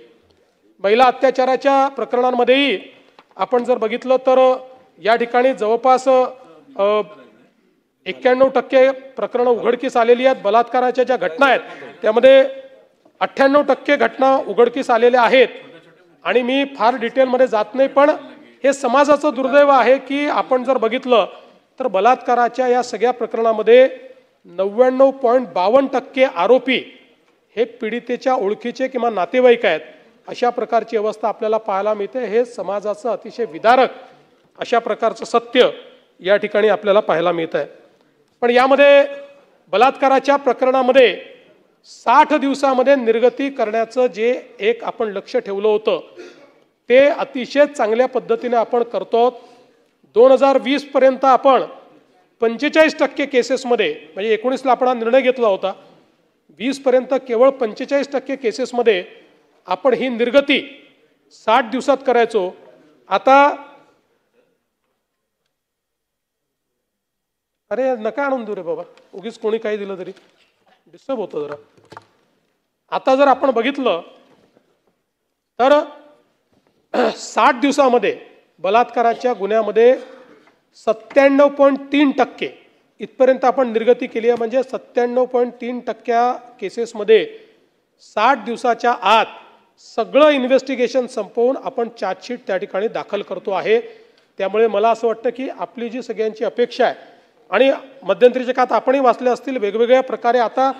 महिला अत्याचाराच्या प्रकरणांमध्येही आपण जर बघितलं तर या ठिकाणी जवळपास 91% प्रकरणं उघडकीस आलेली आहेत. बलात्काराच्या ज्या घटना आहेत त्यामध्ये 98% घटना उघडकीस आलेल्या आहेत आणि मी फार डिटेलमध्ये जात नाही पण हे समाजाचं दुर्दैव आहे की आपण जर बघितलं तर बलात्काराच्या या सगळ्या प्रकरणामध्ये 99.52% आरोपी हे पीडितेच्या ओळखीचे किंवा नातेवाईक आहेत. अशा प्रकारची अवस्था आपल्याला पाहायला मिळते. हे समाजाचं अतिशय विदारक अशा प्रकारचं सत्य या ठिकाणी आपल्याला पाहायला मिळत आहे. पण यामध्ये बलात्काराच्या प्रकरणामध्ये 60 दिवसामध्ये निर्गती करण्याचं जे एक आपण लक्ष ठेवलं होतं ते अतिशय चांगल्या पद्धतीने आपण करतो. 2020 पर्यंत आपण 45% केसेसमध्ये म्हणजे 19ला आपण हा निर्णय घेतला होता. 20 पर्यंत केवळ 45% केसेसमध्ये आपण ही निर्गती 60 दिवसात करायचो. आता अरे नका आणून देऊ रे बाबा उगीच कोणी काही दिलं तरी डिस्टर्ब होतं जरा. आता जर आपण बघितलं तर 60 दिवसामध्ये बलात्काराच्या गुन्ह्यामध्ये 97.3% इथपर्यंत आपण निर्गती केली आहे. म्हणजे 97.3% केसेसमध्ये 60 दिवसाच्या आत सगळं इन्व्हेस्टिगेशन संपवून आपण चार्जशीट त्या ठिकाणी दाखल करतो आहे. त्यामुळे मला असं वाटतं की आपली जी सगळ्यांची अपेक्षा आहे आणि मध्यंतरीच्या काळात आपणही वाचले असतील वेगवेगळ्या प्रकारे आता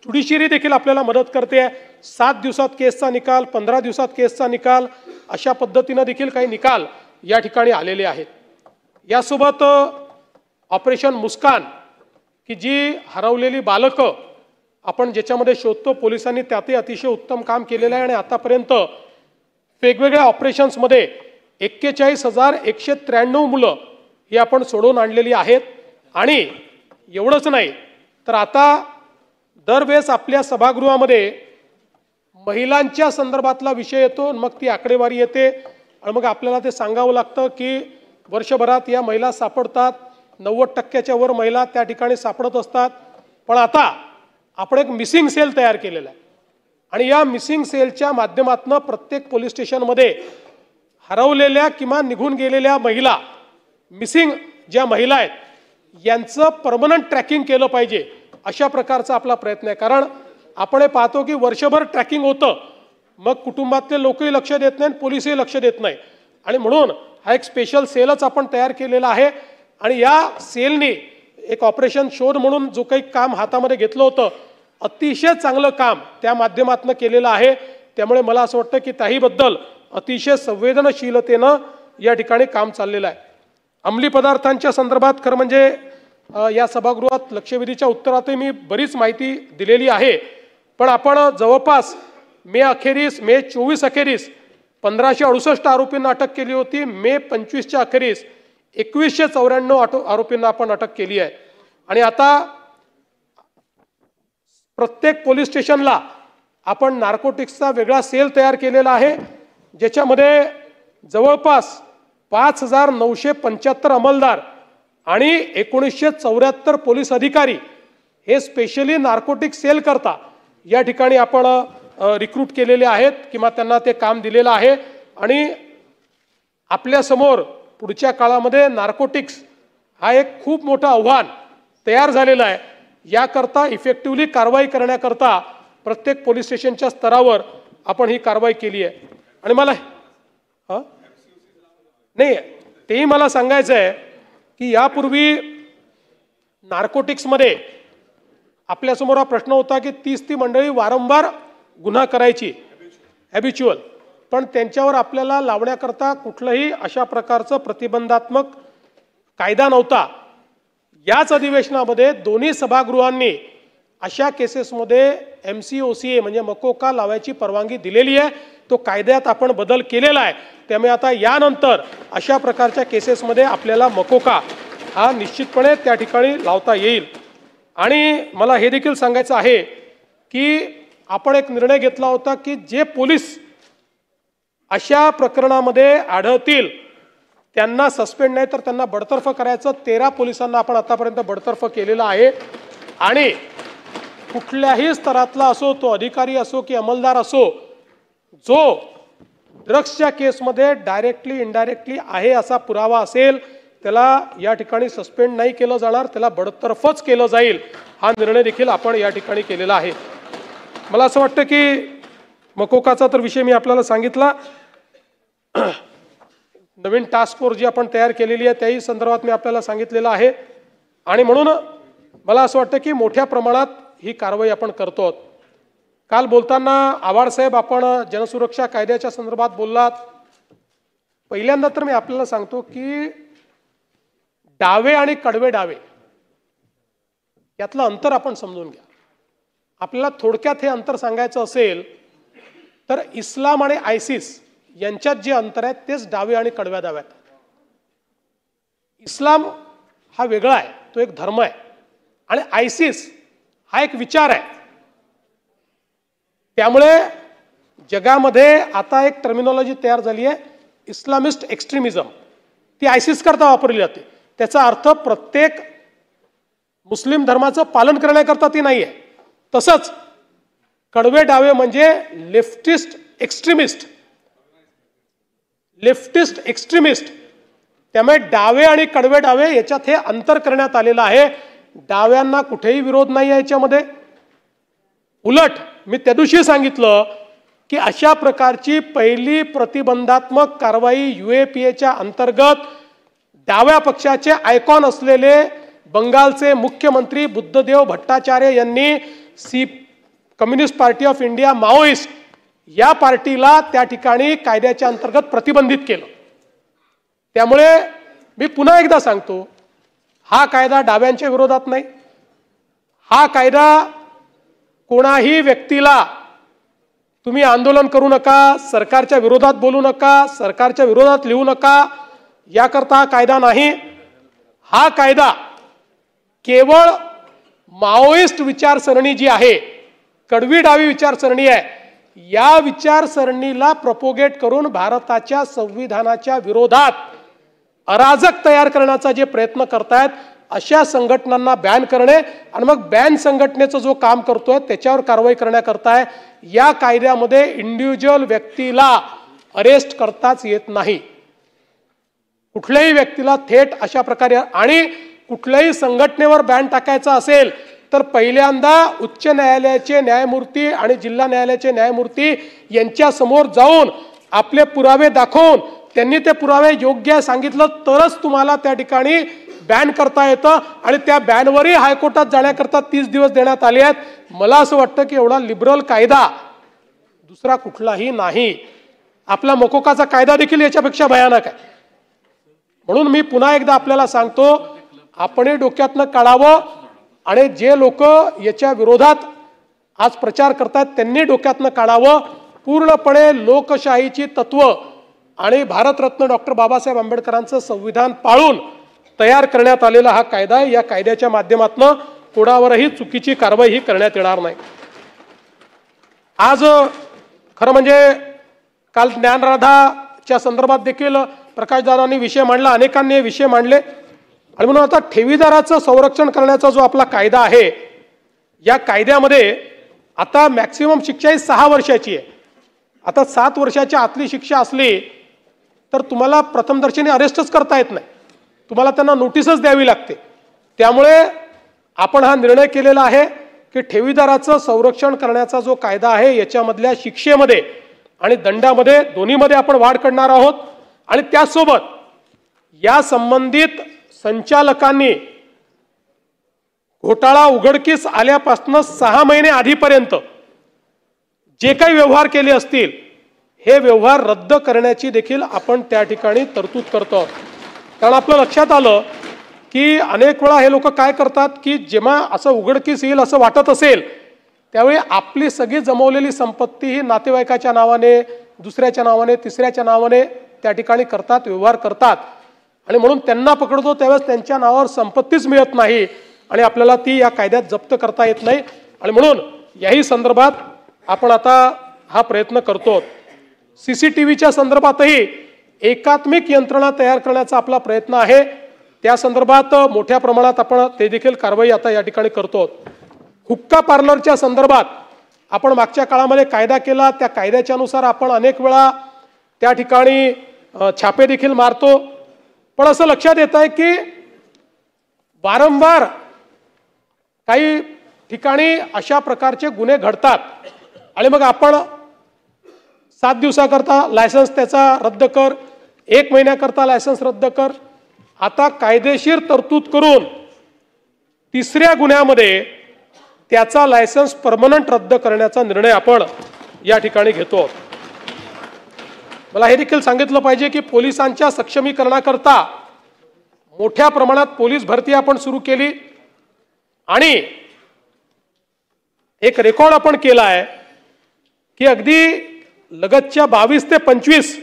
ज्युडिशियरी देखील आपल्याला मदत करते. 7 दिवसात केसचा निकाल 15 दिवसात केसचा निकाल अशा पद्धतीनं देखील काही निकाल या ठिकाणी आलेले आहेत. यासोबत ऑपरेशन मुस्कान की जी हरवलेली बालकं आपण ज्याच्यामध्ये शोधतो पोलिसांनी त्यातही अतिशय उत्तम काम केलेलं आहे आणि आतापर्यंत वेगवेगळ्या ऑपरेशन्समध्ये 41,193 मुलं ही आपण सोडवून आणलेली आहेत. आणि एवढंच नाही तर आता दरवेळेस आपल्या सभागृहामध्ये महिलांच्या संदर्भातला विषय येतो मग ती आकडेवारी येते आणि मग आपल्याला ते सांगावं लागतं की वर्षभरात या महिला सापडतात. 90%च्या वर महिला त्या ठिकाणी सापडत असतात. पण आता आपण एक मिसिंग सेल तयार केलेला आहे आणि या मिसिंग सेलच्या माध्यमातून प्रत्येक पोलीस स्टेशनमध्ये हरवलेल्या किंवा निघून गेलेल्या महिला मिसिंग ज्या महिला आहेत यांचं परमनंट ट्रॅकिंग केलं पाहिजे अशा प्रकारचा आपला प्रयत्न आहे. कारण आपण हे पाहतो की वर्षभर ट्रॅकिंग होतं मग कुटुंबातले लोकही लक्ष देत नाहीत पोलिसही लक्ष देत नाही आणि म्हणून हा एक स्पेशल सेलच आपण तयार केलेला आहे. आणि या सेलने एक ऑपरेशन शोध म्हणून जो काही काम हातामध्ये घेतलं होतं अतिशय चांगलं काम त्या माध्यमातून केलेलं आहे. त्यामुळे मला असं वाटतं की त्याहीबद्दल अतिशय संवेदनशीलतेनं या ठिकाणी काम चाललेलं आहे. अंमली पदार्थांच्या संदर्भात खरं म्हणजे या सभागृहात लक्षवेधीच्या उत्तरातही मी बरीच माहिती दिलेली आहे. पण आपण जवळपास मे 24 अखेरीस 1568 आरोपींना अटक केली होती. मे 25च्या अखेरीस 2194 आरोपींना आपण अटक केली आहे. आणि आता प्रत्येक पोलीस स्टेशनला आपण नार्कोटिक्सचा वेगळा सेल तयार केलेला आहे ज्याच्यामध्ये जवळपास 5,975 अंमलदार आणि 1974 पोलीस अधिकारी हे स्पेशली नार्कोटिक सेल करता या ठिकाणी आपण रिक्रूट केलेले आहेत किंवा त्यांना ते काम दिलेलं आहे। आणि आपल्या समोर पुढच्या काळामध्ये नार्कोटिक्स हा एक खूप मोठं आव्हान तयार झालेलं आहे। याकरता इफेक्टिव्हली कारवाई करण्याकरता प्रत्येक पोलीस स्टेशनच्या स्तरावर आपण ही कारवाई केली आहे। आणि मला नाही तेही मला सांगायचं आहे की यापूर्वी नार्कोटिक्समध्ये आपल्यासमोर हा प्रश्न होता की 30 ती मंडळी वारंवार गुन्हा करायची हॅबिच्युअल, पण त्यांच्यावर आपल्याला लावण्याकरता कुठलंही अशा प्रकारचं प्रतिबंधात्मक कायदा नव्हता। याच अधिवेशनामध्ये दोन्ही सभागृहांनी अशा केसेसमध्ये MCOCA म्हणजे मकोका लावायची परवानगी दिलेली आहे। तो कायद्यात आपण बदल केलेला आहे, त्यामुळे आता यानंतर अशा प्रकारच्या केसेसमध्ये आपल्याला मकोका हा निश्चितपणे त्या ठिकाणी लावता येईल। आणि मला हे देखील सांगायचं आहे की आपण एक निर्णय घेतला होता की जे पोलीस अशा प्रकरणामध्ये आढळतील त्यांना सस्पेंड नाही तर त्यांना बडतर्फ करायचं। 13 पोलिसांना आपण आतापर्यंत बडतर्फ केलेलं आहे। आणि कुठल्याही स्तरातला असो, तो अधिकारी असो की अंमलदार असो, जो ड्रग्सच्या केसमध्ये डायरेक्टली इनडायरेक्टली आहे असा पुरावा असेल त्याला या ठिकाणी सस्पेंड नाही केलं जाणार, त्याला बडतर्फच केलं जाईल। हा निर्णय देखील आपण या ठिकाणी केलेला आहे। मला असं वाटतं की मकोकाचा तर विषय मी आपल्याला सांगितला। नवीन टास्क फोर्स जी आपण तयार केलेली आहे त्याही संदर्भात मी आपल्याला सांगितलेलं आहे। आणि म्हणून मला असं वाटतं की मोठ्या प्रमाणात ही कारवाई आपण करतो आहोत। काल बोलताना आव्हाड साहेब आपण जनसुरक्षा कायद्याच्या संदर्भात बोललात। पहिल्यांदा तर मी आपल्याला सांगतो की डावे आणि कडवे डावे यातलं अंतर आपण समजून घ्या। आपल्याला थोडक्यात हे अंतर सांगायचं असेल तर इस्लाम आणि आयसिस यांच्यात जे अंतर आहे तेच डावे आणि कडव्या डाव्यात। इस्लाम हा वेगळा आहे, तो एक धर्म आहे, आणि आयसिस हा एक विचार आहे। त्यामुळे जगामध्ये आता एक टर्मिनॉलॉजी तयार झाली आहे इस्लामिस्ट एक्स्ट्रीमिझम, ती आयसिस करता वापरली जाते। त्याचा अर्थ प्रत्येक मुस्लिम धर्माचं पालन करण्याकरता ती नाही आहे। तसंच कडवे डावे म्हणजे लेफ्टिस्ट एक्स्ट्रीमिस्ट। त्यामुळे डावे आणि कडवे डावे याच्यात हे अंतर करण्यात आलेलं आहे। डाव्यांना कुठेही विरोध नाही आहे याच्यामध्ये। उलट मी त्या दिवशी सांगितलं की अशा प्रकारची पहिली प्रतिबंधात्मक कारवाई UAPAच्या अंतर्गत डाव्या पक्षाचे आयकॉन असलेले बंगालचे मुख्यमंत्री बुद्धदेव भट्टाचार्य यांनी communist party of India Maoist या पार्टीला त्या ठिकाणी कायद्याच्या अंतर्गत प्रतिबंधित केलं। त्यामुळे मी पुन्हा एकदा सांगतो, हा कायदा डाव्यांच्या विरोधात नाही। हा कायदा कोणाही व्यक्तीला तुम्ही आंदोलन करू नका, सरकारच्या विरोधात बोलू नका, सरकारच्या विरोधात लिहू नका याकरता हा कायदा नाही। हा कायदा केवळ माओइस्ट विचारसरणी जी आहे, कडवी डावी विचारसरणी आहे, या विचारसरणीला प्रोपोगेट करून भारताच्या संविधानाच्या विरोधात अराजक तयार करण्याचा जे प्रयत्न करतायत अशा संघटनांना बॅन करणे आणि मग बॅन संघटनेचं जो काम करतोय त्याच्यावर कारवाई करण्याकरता आहे। या कायद्यामध्ये इंडिव्हिज्युअल व्यक्तीला अरेस्ट करताच येत नाही। कुठल्याही व्यक्तीला थेट अशा प्रकारे, आणि कुठल्याही संघटनेवर बॅन टाकायचा असेल तर पहिल्यांदा उच्च न्यायालयाचे न्यायमूर्ती आणि जिल्हा न्यायालयाचे न्यायमूर्ती यांच्या समोर जाऊन आपले पुरावे दाखवून त्यांनी ते पुरावे योग्य सांगितलं तरच तुम्हाला त्या ठिकाणी बॅन करता येतं। आणि त्या बॅनवरही हायकोर्टात जाण्याकरता 30 दिवस देण्यात आले आहेत। मला असं वाटतं की एवढा लिबरल कायदा दुसरा कुठलाही नाही। आपला मकोकाचा कायदा देखील याच्यापेक्षा भयानक आहे। म्हणून मी पुन्हा एकदा आपल्याला सांगतो, आपणही डोक्यातनं काढावं आणि जे लोक याच्या विरोधात आज प्रचार करतात त्यांनी डोक्यातनं काढावं। पूर्णपणे लोकशाहीची तत्व आणि भारतरत्न डॉक्टर बाबासाहेब आंबेडकरांचं संविधान पाळून तयार करण्यात आलेला हा कायदा आहे। या कायद्याच्या माध्यमातून कोणावरही चुकीची कारवाई ही करण्यात येणार नाही। आज खरं म्हणजे काल ज्ञानराधा च्या संदर्भात देखील प्रकाशदादांनी विषय मांडला, अनेकांनी हे विषय मांडले. आणि म्हणून आता ठेवीदाराचं संरक्षण करण्याचा जो आपला कायदा आहे, या कायद्यामध्ये आता मॅक्सिमम शिक्षा ही 6 वर्षाची आहे. आता 7 वर्षाच्या आतली शिक्षा असली तर तुम्हाला प्रथमदर्शनी अरेस्टच करता येत नाही, तुम्हाला त्यांना नोटीसच द्यावी लागते. त्यामुळे आपण हा निर्णय केलेला आहे की ठेवीदाराचं संरक्षण करण्याचा जो कायदा आहे याच्यामधल्या शिक्षेमध्ये आणि दंडामध्ये दोन्हीमध्ये आपण वाढ करणार आहोत. आणि त्यासोबत या संबंधित संचालकांनी घोटाळा उघडकीस आल्यापासून 6 महिने आधीपर्यंत जे काही व्यवहार केले असतील हे व्यवहार रद्द करण्याची देखील आपण त्या ठिकाणी तरतूद करतो. कारण आपलं लक्षात आलं की अनेक वेळा हे लोक काय करतात की जेव्हा असं उघडकीस येईल असं वाटत असेल त्यावेळी आपली सगळी जमवलेली संपत्ती ही नातेवाईकाच्या नावाने, दुसऱ्याच्या नावाने, तिसऱ्याच्या नावाने त्या ठिकाणी करतात, व्यवहार करतात. आणि म्हणून त्यांना पकडतो त्यावेळेस त्यांच्या नावावर संपत्तीच मिळत नाही आणि आपल्याला ती या कायद्यात जप्त करता येत नाही. आणि म्हणून याही संदर्भात आपण आता हा प्रयत्न करतो. CCTVच्या संदर्भातही एकात्मिक यंत्रणा तयार करण्याचा आपला प्रयत्न आहे. त्या संदर्भात मोठ्या प्रमाणात आपण ते देखील कारवाई आता या ठिकाणी करतो. हुक्का पार्लरच्या संदर्भात आपण मागच्या काळामध्ये कायदा केला, त्या कायद्याच्या अनुसार आपण अनेक वेळा त्या ठिकाणी छापे देखील मारतो. पण असं लक्षात येत आहे की वारंवार काही ठिकाणी अशा प्रकारचे गुन्हे घडतात आणि मग आपण 7 दिवसाकरता लायसन्स त्याचा रद्द कर, 1 महिन्याकरता लायसन्स रद्द कर. आता कायदेशीर तरतूद करून 3ऱ्या गुन्ह्यामध्ये त्याचा लायसन्स परमनंट रद्द करण्याचा निर्णय आपण या ठिकाणी घेतो. मला हे देखील सांगितलं पाहिजे की पोलिसांच्या सक्षमीकरणाकरता मोठ्या प्रमाणात पोलीस भरती आपण सुरू केली आणि एक रेकॉर्ड आपण केला आहे की अगदी लगतच्या 22 ते 25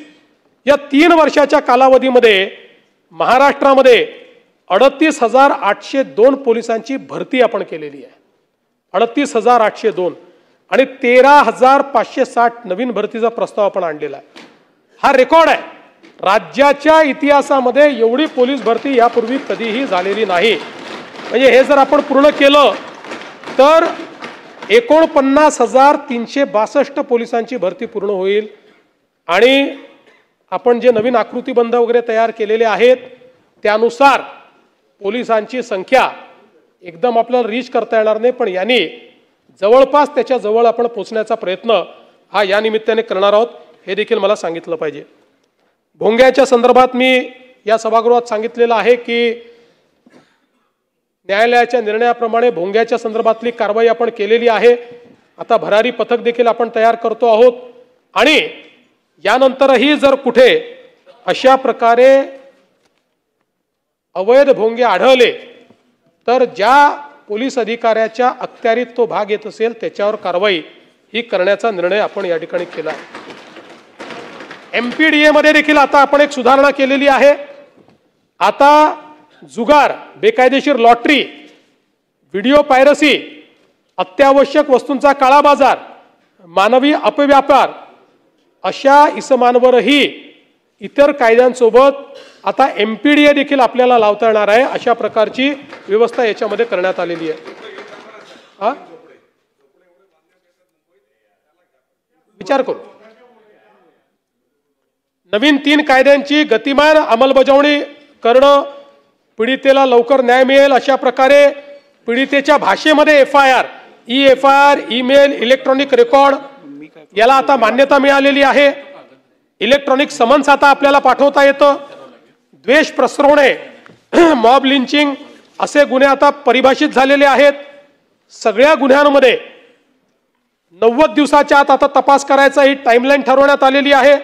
या 3 वर्षाच्या कालावधीमध्ये महाराष्ट्रामध्ये 38,802 पोलिसांची भरती आपण केलेली आहे. 38,802 आणि 13,560 नवीन भरतीचा प्रस्ताव आपण आणलेला आहे. हा रेकॉर्ड आहे. राज्याच्या इतिहासामध्ये एवढी पोलीस भरती यापूर्वी कधीही झालेली नाही. म्हणजे हे जर आपण पूर्ण केलं तर 49,362 पोलिसांची भरती पूर्ण होईल. आणि आपण जे नवीन आकृतीबंध वगैरे तयार केलेले आहेत त्यानुसार पोलिसांची संख्या एकदम आपल्याला रीच करता येणार नाही, पण यांनी जवळपास त्याच्या जवळ आपण पोहोचण्याचा प्रयत्न हा या निमित्ताने करणार आहोत, हे देखील मला सांगितलं पाहिजे. भोंग्याच्या संदर्भात मी या सभागृहात सांगितलेलं आहे की न्यायालयाच्या निर्णयाप्रमाणे भोंग्याच्या संदर्भातली कारवाई आपण केलेली आहे. आता भरारी पथक देखील आपण तयार करतो आहोत आणि यानंतरही जर कुठे अशा प्रकारे अवैध भोंगे आढळले तर ज्या पोलीस अधिकाऱ्याच्या अखत्यारीत तो भाग येत असेल त्याच्यावर कारवाई ही करण्याचा निर्णय आपण या ठिकाणी केला आहे. MPDA मध्ये देखील आता आपण एक सुधारणा केलेली आहे. आता जुगार, बेकायदेशीर लॉटरी, व्हिडिओ पायरसी, अत्यावश्यक वस्तूंचा काळा बाजार, मानवी अपव्यापार अशा इसमांवरही इतर कायद्यांसोबत आता MPDA देखील आपल्याला लावता येणार आहे. अशा प्रकारची व्यवस्था याच्यामध्ये करण्यात आलेली आहे. विचार करू. नवीन 3 कायद्यांची गतिमान अंमलबजावणी करणं, पीडितेला लवकर न्याय मिळेल अशा प्रकारे पीडितेच्या भाषेमध्ये FIR, e-FIR, email, electronic record याला आता मान्यता मिळालेली आहे. इलेक्ट्रॉनिक समन्स आता आपल्याला पाठवता येतं. द्वेष प्रसरवणे, मॉब लिंचिंग असे गुन्हे आता परिभाषित झालेले आहेत. सगळ्या गुन्ह्यांमध्ये 90 दिवसाच्या आत आता तपास करायचा ही टाइमलाईन ठरवण्यात आलेली आहे.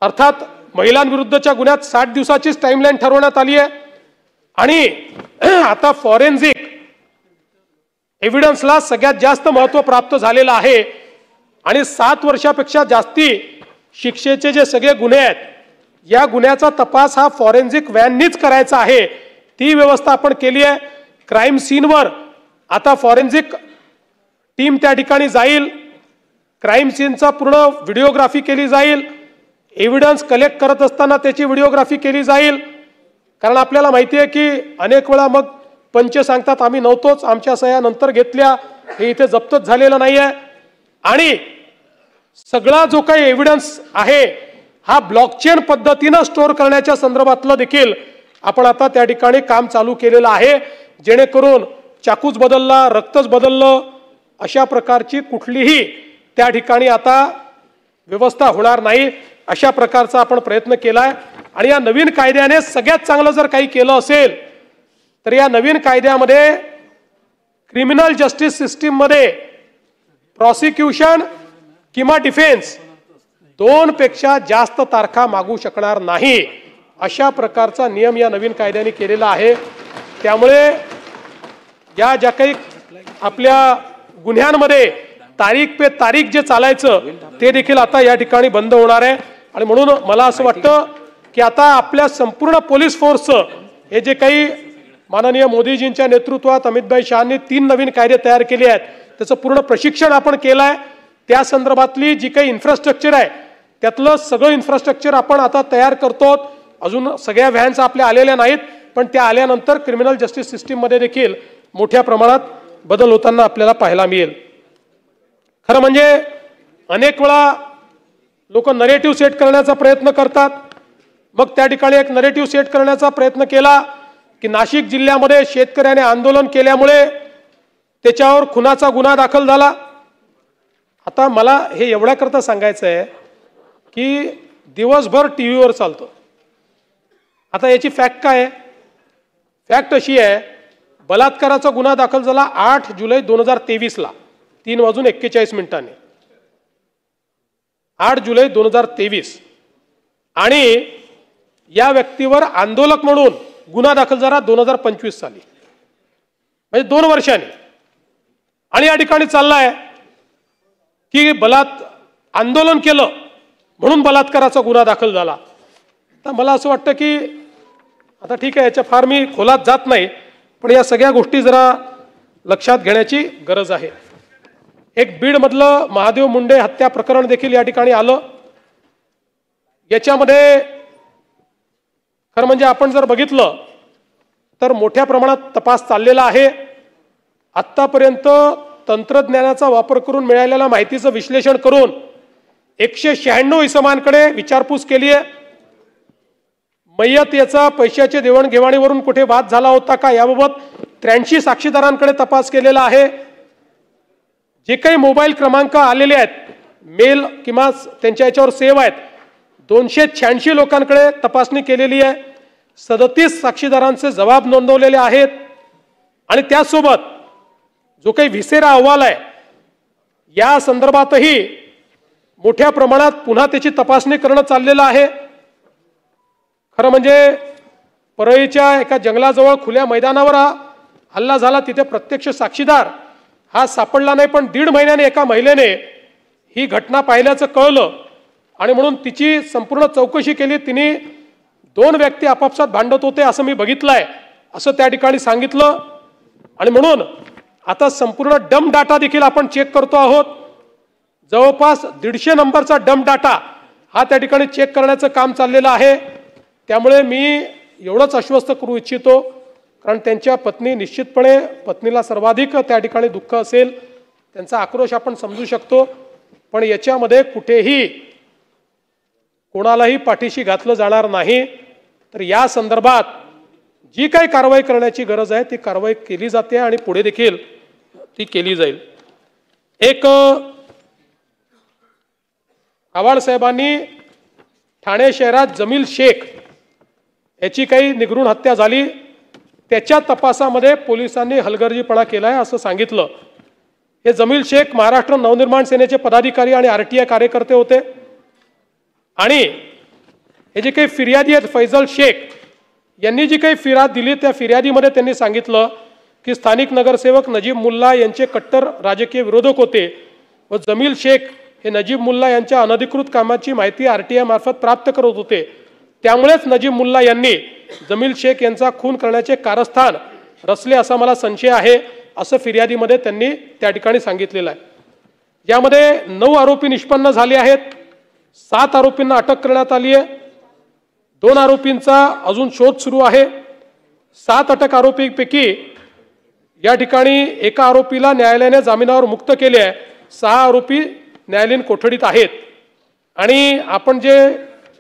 अर्थात महिलांविरुद्धच्या गुन्ह्यात 60 दिवसाचीच टाइमलाईन ठरवण्यात आली आहे. आणि आता फॉरेन्सिक एव्हिडन्सला सगळ्यात जास्त महत्त्व प्राप्त झालेलं आहे. आणि 7 वर्षापेक्षा जास्ती शिक्षेचे जे सगळे गुन्हे आहेत या गुन्ह्याचा तपास हा फॉरेन्सिक व्हॅननीच करायचा आहे. ती व्यवस्था आपण केली आहे. क्राईम सीनवर आता फॉरेन्सिक टीम त्या ठिकाणी जाईल. क्राईम सीनचा पूर्ण व्हिडिओग्राफी केली जाईल. एव्हिडन्स कलेक्ट करत असताना त्याची व्हिडिओग्राफी केली जाईल, कारण आपल्याला माहिती आहे की अनेक वेळा मग पंच सांगतात आम्ही नव्हतोच, आमच्या सह्या नंतर घेतल्या, हे इथे जप्तच झालेलं नाही आहे. आणि सगळा जो काही एव्हिडन्स आहे हा ब्लॉकचेन पद्धतीनं स्टोअर करण्याच्या संदर्भातलं देखील आपण आता त्या ठिकाणी काम चालू केलेलं आहे, जेणेकरून चाकूच बदलला, रक्तच बदललं अशा प्रकारची कुठलीही त्या ठिकाणी आता व्यवस्था होणार नाही, अशा प्रकारचा आपण प्रयत्न केलाय. आणि या नवीन कायद्याने सगळ्यात चांगलं जर काही केलं असेल तर या नवीन कायद्यामध्ये क्रिमिनल जस्टिस सिस्टीममध्ये प्रॉसिक्युशन किंवा डिफेन्स 2 पेक्षा जास्त तारखा मागू शकणार नाही, अशा प्रकारचा नियम या नवीन कायद्याने केलेला आहे. त्यामुळे या ज्या काही आपल्या गुन्ह्यांमध्ये तारीख पे तारीख जे चालायचं ते देखील आता या ठिकाणी बंद होणार आहे. आणि म्हणून मला असं वाटतं की आता आपल्या संपूर्ण पोलीस फोर्सचं हे जे काही माननीय मोदीजींच्या नेतृत्वात अमितभाई शहांनी 3 नवीन कायदे तयार केले आहेत त्याचं पूर्ण प्रशिक्षण आपण केलं आहे. त्या संदर्भातली जी काही इन्फ्रास्ट्रक्चर आहे त्यातलं सगळं इन्फ्रास्ट्रक्चर आपण आता तयार करतो. अजून सगळ्या व्हॅन्स आपल्या आलेल्या नाहीत, पण त्या आल्यानंतर क्रिमिनल जस्टिस सिस्टीममध्ये देखील मोठ्या प्रमाणात बदल होताना आपल्याला पाहायला मिळेल. खरं म्हणजे अनेक वेळा लोक नरेटिव्ह सेट करण्याचा प्रयत्न करतात. मग त्या ठिकाणी एक नरेटिव्ह सेट करण्याचा प्रयत्न केला की नाशिक जिल्ह्यामध्ये शेतकऱ्याने आंदोलन केल्यामुळे त्याच्यावर खुनाचा गुन्हा दाखल झाला. आता मला हे एवढ्याकरता सांगायचं आहे की दिवसभर टीव्हीवर चालतं. आता याची फॅक्ट काय आहे? फॅक्ट अशी आहे, बलात्काराचा गुन्हा दाखल झाला 8 जुलै 2023ला 3:41 8 जुलै 2023 आणि या व्यक्तीवर आंदोलक म्हणून गुन्हा दाखल झाला 2025 साली, म्हणजे 2 वर्षांनी. आणि या ठिकाणी चाललाय की आंदोलन केलं म्हणून बलात्काराचा गुन्हा दाखल झाला. तर मला असं वाटतं की आता ठीक आहे, याच्या फार मी खोलात जात नाही, पण या सगळ्या गोष्टी जरा लक्षात घेण्याची गरज आहे. एक बीडमधलं महादेव मुंडे हत्या प्रकरण देखील या ठिकाणी आलं. याच्यामध्ये खरं म्हणजे आपण जर बघितलं तर मोठ्या प्रमाणात तपास चाललेला आहे. आत्तापर्यंत तंत्रज्ञानाचा वापर करून मिळालेल्या माहितीचं विश्लेषण करून 196 इसमांकडे विचारपूस केली आहे. मय्यत याचा पैशाच्या देवाणघेवाणीवरून कुठे वाद झाला होता का याबाबत 83 साक्षीदारांकडे तपास केलेला आहे. जे काही मोबाईल क्रमांक आलेले आहेत, मेल किंवा त्यांच्या याच्यावर सेव्ह आहेत, 286 लोकांकडे तपासणी केलेली आहे. 37 साक्षीदारांचे जबाब नोंदवलेले आहेत. आणि त्यासोबत जो काही व्हिसेरा अहवाल आहे या संदर्भातही मोठ्या प्रमाणात पुन्हा त्याची तपासणी करणं चाललेलं आहे. खरं म्हणजे परळीच्या एका जंगलाजवळ खुल्या मैदानावर हल्ला झाला, तिथे प्रत्यक्ष साक्षीदार हा सापडला नाही, पण 1.5 महिन्याने एका महिलेने ही घटना पाहिल्याचं कळलं आणि म्हणून तिची संपूर्ण चौकशी केली. तिने 2 व्यक्ती आपापसात भांडत होते असं मी बघितलंय असं त्या ठिकाणी सांगितलं. आणि म्हणून आता संपूर्ण डंप डाटा देखील आपण चेक करतो आहोत. जवळपास 150 नंबरचा डंप डाटा हा त्या ठिकाणी चेक करण्याचं काम चाललेलं आहे. त्यामुळे मी एवढंच आश्वस्त करू इच्छितो, कारण त्यांच्या पत्नी निश्चितपणे पत्नीला सर्वाधिक त्या ठिकाणी दुःख असेल, त्यांचा आक्रोश आपण समजू शकतो, पण याच्यामध्ये कुठेही कोणालाही पाठीशी घातलं जाणार नाही. तर या संदर्भात जी काही कारवाई करण्याची गरज आहे ती कारवाई केली जाते आणि पुढे देखील ती केली जाईल. एक आव्हाड साहेबांनी ठाणे शहरात जमील शेख याची काही निगरूण हत्या झाली, त्याच्या तपासामध्ये पोलिसांनी हलगर्जीपणा केलाय असं सांगितलं. हे जमील शेख महाराष्ट्र नवनिर्माण सेनेचे पदाधिकारी आणि RTI कार्यकर्ते होते. आणि हे जे काही फिर्यादी आहेत फैजल शेख यांनी जी काही फिर्याद दिली त्या फिर्यादीमध्ये त्यांनी सांगितलं की स्थानिक नगरसेवक नजीब मुल्ला यांचे कट्टर राजकीय विरोधक होते व जमील शेख हे नजीब मुल्ला यांच्या अनधिकृत कामाची माहिती RTI मार्फत प्राप्त करत होते. त्यामुळेच नजीब मुल्ला यांनी जमील शेख यांचा खून करण्याचे कारस्थान रचले असा मला संशय आहे असं फिर्यादीमध्ये त्यांनी त्या ठिकाणी सांगितलेलं आहे. यामध्ये 9 आरोपी निष्पन्न झाले आहेत. 7 आरोपींना अटक करण्यात आली आहे. 2 आरोपींचा अजून शोध सुरू आहे. 7 अटक आरोपींपैकी या ठिकाणी एका आरोपीला न्यायालयाने जामिनावर मुक्त केले आहे. 6 आरोपी न्यायालयीन कोठडीत आहेत. आणि आपण जे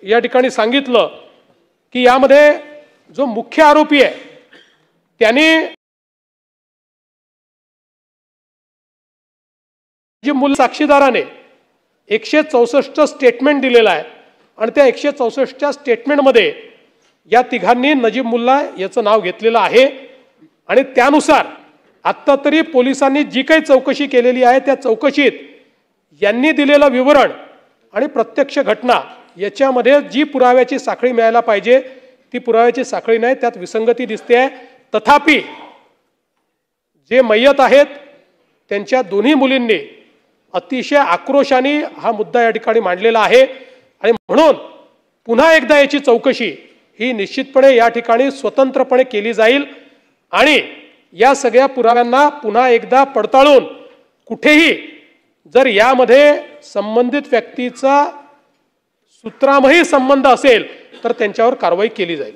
या ठिकाणी सांगितलं की यामध्ये जो मुख्य आरोपी आहे त्याने जे मूल साक्षीदाराने 164 स्टेटमेंट दिलेला आहे आणि त्या 164च्या स्टेटमेंटमध्ये या तिघांनी नजीब मुल्ला याचं नाव घेतलेलं आहे. आणि त्यानुसार आत्ता तरी पोलिसांनी जी काही चौकशी केलेली आहे त्या चौकशीत यांनी दिलेलं विवरण आणि प्रत्यक्ष घटना याच्यामध्ये जी पुराव्याची साखळी मिळायला पाहिजे ती पुराव्याची साखळी नाही, त्यात विसंगती दिसते आहे. तथापि जे मय्यत आहेत त्यांच्या दोन्ही मुलींनी अतिशय आक्रोशाने हा मुद्दा या ठिकाणी मांडलेला आहे. आणि म्हणून पुन्हा एकदा याची चौकशी ही निश्चितपणे या ठिकाणी स्वतंत्रपणे केली जाईल आणि या सगळ्या पुराव्यांना पुन्हा एकदा पडताळून कुठेही जर यामध्ये संबंधित व्यक्तीचा सूत्रामही संबंध असेल तर त्यांच्यावर कारवाई केली जाईल.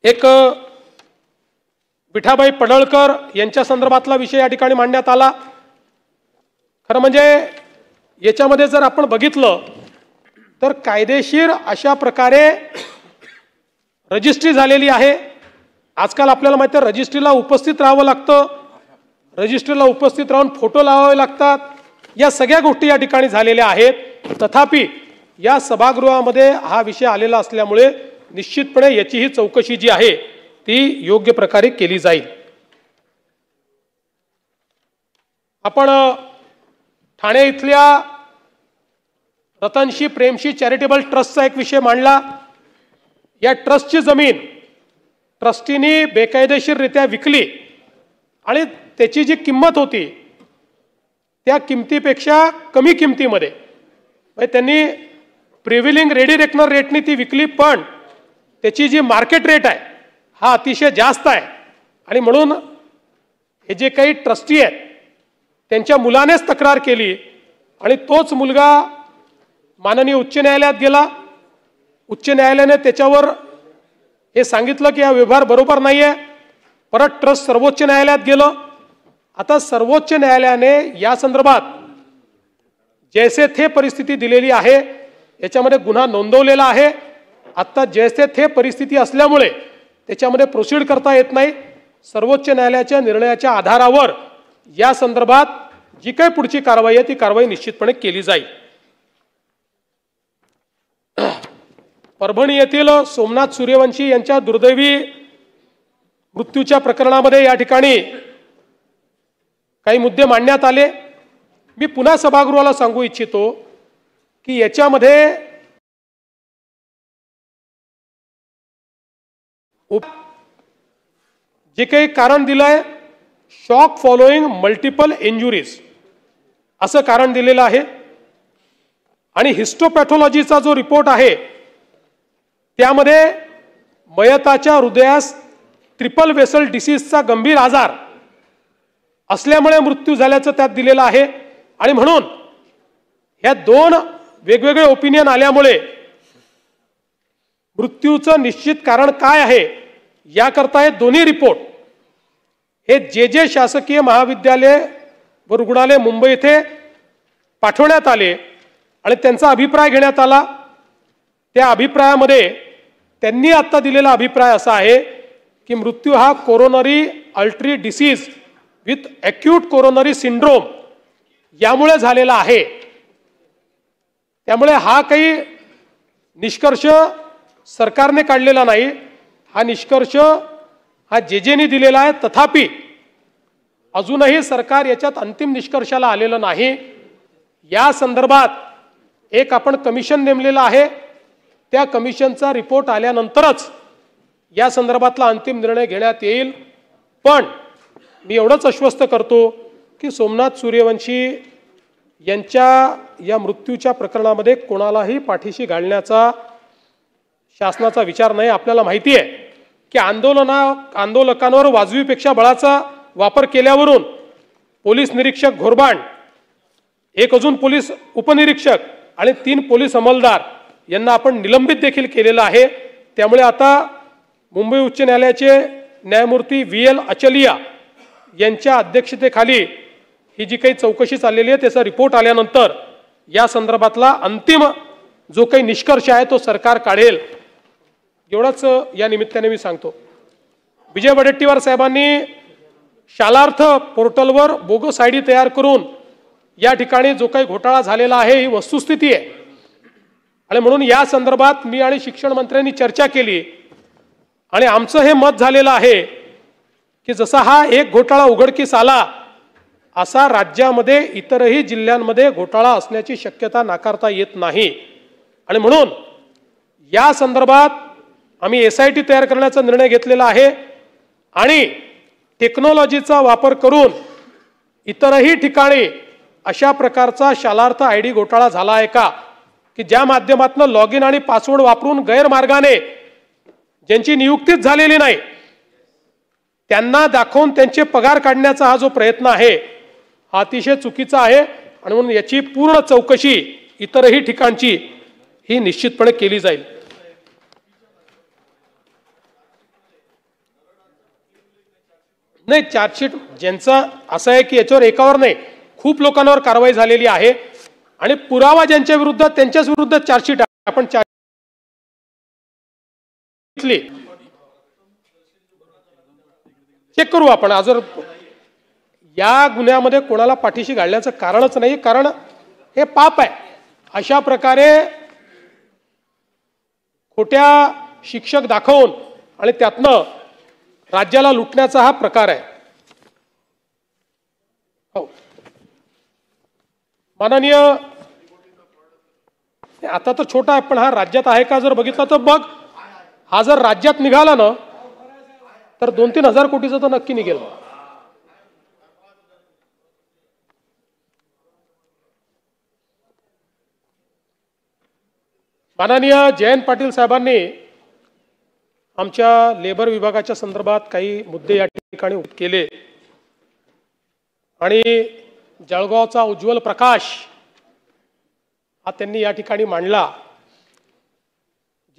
एक विठाबाई पडळकर यांच्या संदर्भातला विषय या ठिकाणी मांडण्यात आला. खरं म्हणजे याच्यामध्ये जर आपण बघितलं तर कायदेशीर अशा प्रकारे रजिस्ट्री झालेली आहे. आजकाल आपल्याला माहिती आहे रजिस्ट्रीला उपस्थित राहावं लागतं, रजिस्ट्रीला उपस्थित राहून फोटो लावावे लागतात. या सगळ्या गोष्टी या ठिकाणी झालेल्या आहेत. तथापि या सभागृहामध्ये हा विषय आलेला असल्यामुळे निश्चितपणे याची ही चौकशी जी आहे ती योग्य प्रकारे केली जाईल. आपण ठाणे इथल्या रतनशी प्रेमशी चॅरिटेबल ट्रस्टचा एक विषय मांडला. या ट्रस्टची जमीन ट्रस्टीनी बेकायदेशीररित्या विकली आणि त्याची जी किंमत होती त्या किमतीपेक्षा कमी किमतीमध्ये म्हणजे त्यांनी प्रिव्हिलिंग रेडी रेकनर रेटनी ती विकली, पण त्याची जी मार्केट रेट आहे हा अतिशय जास्त आहे. आणि म्हणून हे जे काही ट्रस्टी आहेत त्यांच्या मुलानेच तक्रार केली आणि तोच मुलगा माननीय उच्च न्यायालयात गेला. उच्च न्यायालयाने त्याच्यावर हे सांगितलं की हा व्यवहार बरोबर नाही आहे. परत ट्रस्ट सर्वोच्च न्यायालयात गेलं. आता सर्वोच्च न्यायालयाने या संदर्भात जैसे थे परिस्थिती दिलेली आहे. याच्यामध्ये गुन्हा नोंदवलेला आहे. आता जैसे थे परिस्थिती असल्यामुळे त्याच्यामध्ये प्रोसीड करता येत नाही. सर्वोच्च न्यायालयाच्या निर्णयाच्या आधारावर या संदर्भात जी काही पुढची कारवाई आहे ती कारवाई निश्चितपणे केली जाईल. परभणी येथील सोमनाथ सूर्यवंशी यांच्या दुर्दैवी मृत्यूच्या प्रकरणामध्ये या ठिकाणी काही मुद्दे मांडण्यात आले. मी पुन्हा सभागृहाला सांगू इच्छितो की याच्यामध्ये जे काही कारण दिलंय शॉक फॉलोइंग मल्टिपल इंजुरीज असं कारण दिलेलं आहे. आणि हिस्टोपॅथॉलॉजीचा जो रिपोर्ट आहे त्यामध्ये मयताच्या हृदयास ट्रिपल वेसल डिसीजचा गंभीर आजार असल्यामुळे मृत्यू झाल्याचं त्यात दिलेलं आहे. आणि म्हणून ह्या 2 वेगवेगळे ओपिनियन आल्यामुळे मृत्यूचं निश्चित कारण काय आहे याकरता हे दोन्ही रिपोर्ट हे जे शासकीय महाविद्यालय व रुग्णालय मुंबई येथे पाठवण्यात आले आणि त्यांचा अभिप्राय घेण्यात आला. त्या अभिप्रायामध्ये त्यांनी आता दिलेला अभिप्राय असा आहे की मृत्यू हा coronary artery disease with acute coronary syndrome यामुळे झालेला आहे. त्यामुळे हा काही निष्कर्ष सरकारने काढलेला नाही, हा निष्कर्ष हा जेजेनी दिलेला आहे. तथापि अजूनही सरकार याच्यात अंतिम निष्कर्षाला आलेलं नाही. या संदर्भात एक आपण कमिशन नेमलेलं आहे. त्या कमिशनचा रिपोर्ट आल्यानंतरच या संदर्भातला अंतिम निर्णय घेण्यात येईल. पण मी एवढंच आश्वस्त करतो की सोमनाथ सूर्यवंशी यांच्या या मृत्यूच्या प्रकरणामध्ये कोणालाही पाठीशी घालण्याचा शासनाचा विचार नाही. आपल्याला माहिती आहे की आंदोलकांवर वाजवीपेक्षा बळाचा वापर केल्यावरून पोलीस निरीक्षक घोरबाण एक अजून पोलीस उपनिरीक्षक आणि 3 पोलीस अंमलदार यांना आपण निलंबित देखील केलेलं आहे। त्यामुळे आता मुंबई उच्च न्यायालयाचे न्यायमूर्ती VL अचलिया यांच्या अध्यक्षतेखाली ही जी काही चौकशी चाललेली आहे त्याचा रिपोर्ट आल्यानंतर या संदर्भातला अंतिम जो काही निष्कर्ष आहे तो सरकार काढेल, एवढंच या निमित्ताने मी सांगतो। विजय वडेट्टीवार साहेबांनी शालार्थ पोर्टलवर बोगस ID तयार करून या ठिकाणी जो काही घोटाळा झालेला आहे ही वस्तुस्थिती आहे आणि म्हणून या संदर्भात मी आणि शिक्षण मंत्र्यांनी चर्चा केली आणि आमचं हे मत झालेलं आहे की जसा हा एक घोटाळा उघडकीस आला असा राज्यामध्ये इतरही जिल्ह्यांमध्ये घोटाळा असण्याची शक्यता नाकारता येत नाही आणि म्हणून या संदर्भात आम्ही SIT तयार करण्याचा निर्णय घेतलेला आहे आणि टेक्नॉलॉजीचा वापर करून इतरही ठिकाणी अशा प्रकारचा शालार्थ ID घोटाळा झाला आहे का की ज्या माध्यमातून लॉग इन आणि पासवर्ड वापरून गैरमार्गाने ज्यांची नियुक्तीच झालेली नाही त्यांना दाखवून त्यांचे पगार काढण्याचा हा जो प्रयत्न आहे हा अतिशय चुकीचा आहे आणि म्हणून याची पूर्ण चौकशी इतरही ठिकाणची ही निश्चितपणे केली जाईल। नाही, चार्जशीट ज्यांचं असं आहे की याच्यावर एकावर नाही खूप लोकांवर कारवाई झालेली आहे आणि पुरावा ज्यांच्या विरुद्ध त्यांच्याच विरुद्ध चार्जशीट आपण चेक करू आपण। जर या गुन्ह्यामध्ये कोणाला पाठीशी घालण्याचं कारणच नाही, कारण हे पाप आहे। अशा प्रकारे खोट्या शिक्षक दाखवून आणि त्यातनं राज्याला लुटण्याचा हा प्रकार आहे। हो, माननीय आता तर छोटा आहे पण हा राज्यात आहे का जर बघितलं तर बघ, हा जर राज्यात निघाला ना तर 2-3 हजार कोटीचा तर नक्की निघेल। माननीय जयंत पाटील साहेबांनी आमच्या लेबर विभागाच्या संदर्भात काही मुद्दे या ठिकाणी केले आणि जळगावचा उज्ज्वल प्रकाश हा त्यांनी या ठिकाणी मांडला।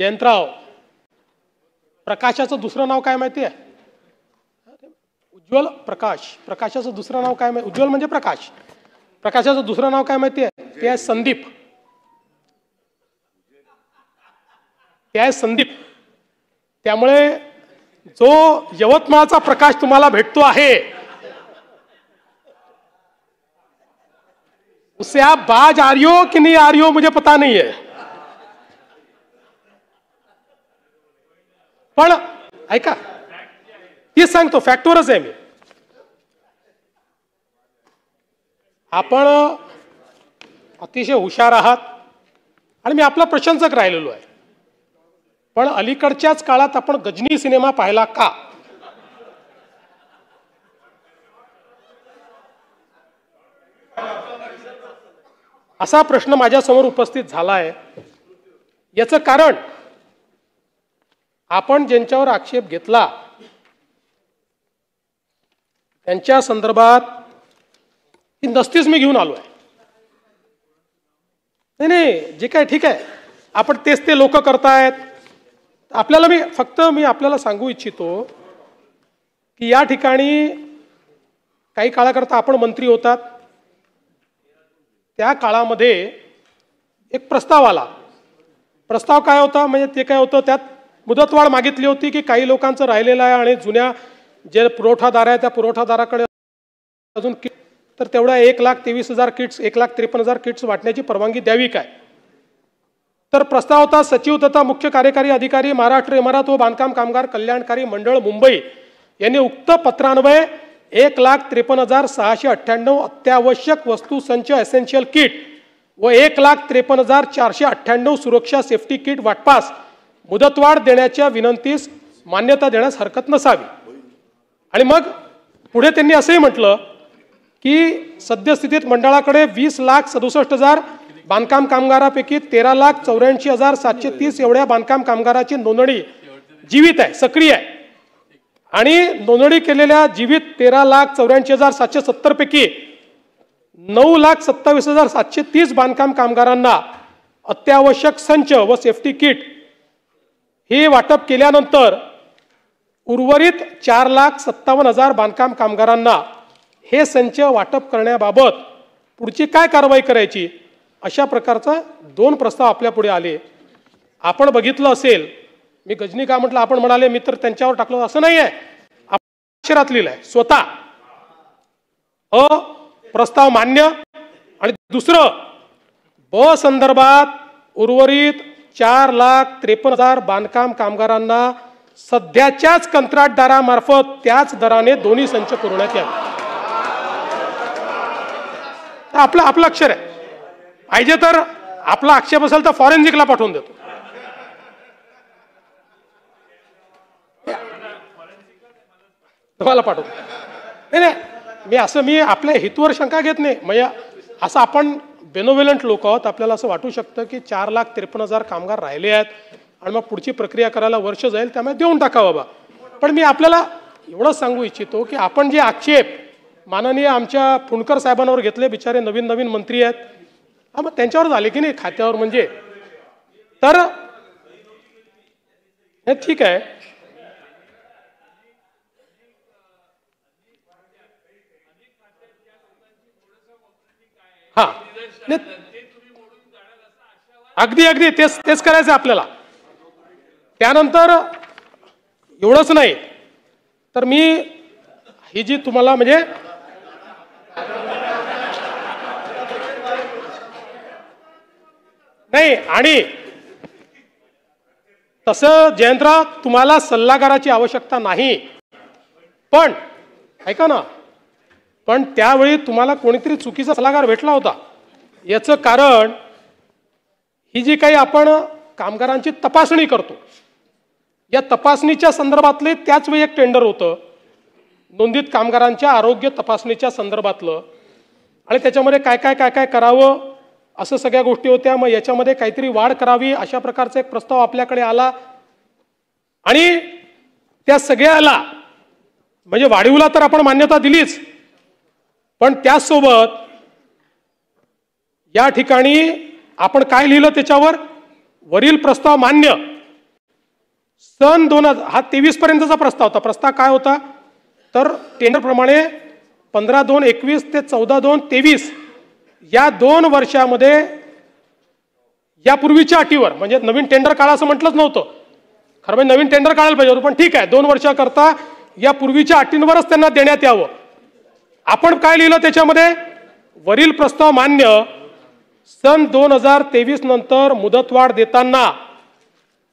जयंतराव, प्रकाशाचं दुसरं नाव काय माहिती आहे? उज्ज्वल प्रकाश। प्रकाशाचं दुसरं नाव काय माहिती? उज्ज्वल म्हणजे प्रकाश, प्रकाशाचं दुसरं नाव काय माहिती आहे? ते आहे संदीप। ते आहे संदीप। त्यामुळे जो यवतमाळचा प्रकाश तुम्हाला भेटतो आहे उससे आप बाज आ रही हो कि नहीं आ रही हो मुझे पता नहीं है, पण ऐका तेच सांगतो, फॅक्टवरच आहे मी। आपण अतिशय हुशार आहात आणि मी आपला प्रशंसक राहिलेलो आहे, पण अलीकडच्याच काळात आपण गजनी सिनेमा पाहिला का? असा प्रश्न माझ्या समोर उपस्थित झाला आहे। याचं कारण आपण ज्यांच्यावर आक्षेप घेतला त्यांच्या संदर्भात ही नसतीच मी घेऊन आलो आहे। नाही, जे काय ठीक आहे, आपण तेच ते लोक करतायत। आपल्याला मी आपल्याला सांगू इच्छितो की या ठिकाणी काही काळाकरता आपण मंत्री होतात, त्या काळामध्ये एक प्रस्ताव आला। प्रस्ताव काय होता म्हणजे ते काय होतं, त्यात मुदतवाढ मागितली होती की काही लोकांचं राहिलेलं आहे आणि जुन्या जे पुरवठादार आहे त्या पुरवठादाराकडे अजून तर तेवढ्या 1,23,000 किट्स 1,53,000 किट्स वाटण्याची परवानगी द्यावी काय। तर प्रस्ताव होता सचिव तथा मुख्य कार्यकारी अधिकारी महाराष्ट्र इमारत व बांधकाम कामगार कल्याणकारी मंडळ मुंबई यांनी उक्त पत्रान्वये 1,53,698 अत्यावश्यक वस्तू संच एसेन्शियल किट व 1,53,498 सुरक्षा सेफ्टी किट वाटपास मुदतवाढ देण्याच्या विनंतीस मान्यता देण्यास हरकत नसावी। आणि मग पुढे त्यांनी असंही म्हटलं की सद्यस्थितीत मंडळाकडे 20,67,000 बांधकाम कामगारांपैकी 13,84,730 एवढ्या बांधकाम कामगारांची नोंदणी जीवित आहे, सक्रिय आहे आणि नोंदणी केलेल्या जीवित 13,84,770 पैकी 9,27,730 बांधकाम कामगारांना अत्यावश्यक संच व सेफ्टी किट हे वाटप केल्यानंतर उर्वरित 4,57,000 बांधकाम कामगारांना हे संच वाटप करण्याबाबत पुढची काय कारवाई करायची अशा प्रकारचा 2 प्रस्ताव आपल्या पुढे आले. आपण बघितलं असेल, मी गजनी का म्हटलं, आपण म्हणाले मी तर त्यांच्यावर टाकलं, असं नाही आहे. अक्षरात लिहिलंय स्वतः प्रस्ताव मान्य. आणि दुसरं, ब संदर्भात उर्वरित 4,53,000 बांधकाम कामगारांना सध्याच्याच कंत्राटदारामार्फत त्याच दराने दोन्ही संच पुरवण्यात यावे. आपलं अक्षर आहे. पाहिजे तर आपला आक्षेप असेल तर फॉरेन्सिकला पाठवून देतो. तुम्हाला पाठवतो. नाही, मी आपल्या हेतूवर शंका घेत नाही. म्हणजे असं आपण बेनोव्हेलंट लोक आहोत, आपल्याला असं वाटू शकतं की 4,53,000 कामगार राहिले आहेत आणि मग पुढची प्रक्रिया करायला वर्ष जाईल, त्यामुळे देऊन टाका बाबा. पण मी आपल्याला एवढंच सांगू इच्छितो की आपण जे आक्षेप माननीय आमच्या फुंडकर साहेबांवर घेतले, बिचारे नवीन मंत्री आहेत, मग त्यांच्यावर झाले की नाही खात्यावर, म्हणजे तर हे ठीक आहे. हा, अगदी तेच करायचं आपल्याला. त्यानंतर एवढंच नाही तर मी ही जी तुम्हाला म्हणजे नाही, आणि तसं जयंतराव तुम्हाला सल्लागाराची आवश्यकता नाही, पण ऐका ना, पण त्यावेळी तुम्हाला कोणीतरी चुकीचा सल्लागार भेटला होता. याचं कारण ही जी काही आपण कामगारांची तपासणी करतो, या तपासणीच्या संदर्भातले त्याच वेळी एक टेंडर होतं नोंदित कामगारांच्या आरोग्य तपासणीच्या संदर्भातलं, आणि त्याच्यामध्ये काय करावं असं सगळ्या गोष्टी होत्या. मग याच्यामध्ये काहीतरी वाढ करावी अशा प्रकारचा एक प्रस्ताव आपल्याकडे आला, आणि त्या सगळ्याला म्हणजे वाढीवला तर आपण मान्यता दिलीच, पण त्याचसोबत या ठिकाणी आपण काय लिहिलं त्याच्यावर, वरील प्रस्ताव मान्य. सन 2023 पर्यंतचा प्रस्ताव होता. प्रस्ताव काय होता तर टेंडरप्रमाणे 15/2/21 ते 14/2/23 या 2 वर्षामध्ये यापूर्वीच्या अटीवर, म्हणजे नवीन टेंडर काढा असं म्हटलंच नव्हतं, खरं म्हणजे नवीन टेंडर काढायला पाहिजे होतं, पण ठीक आहे 2 वर्षाकरता या पूर्वीच्या अटींवरच त्यांना देण्यात यावं. आपण काय लिहिलं त्याच्यामध्ये, वरील प्रस्ताव मान्य. सन 2023 नंतर मुदतवाढ देताना,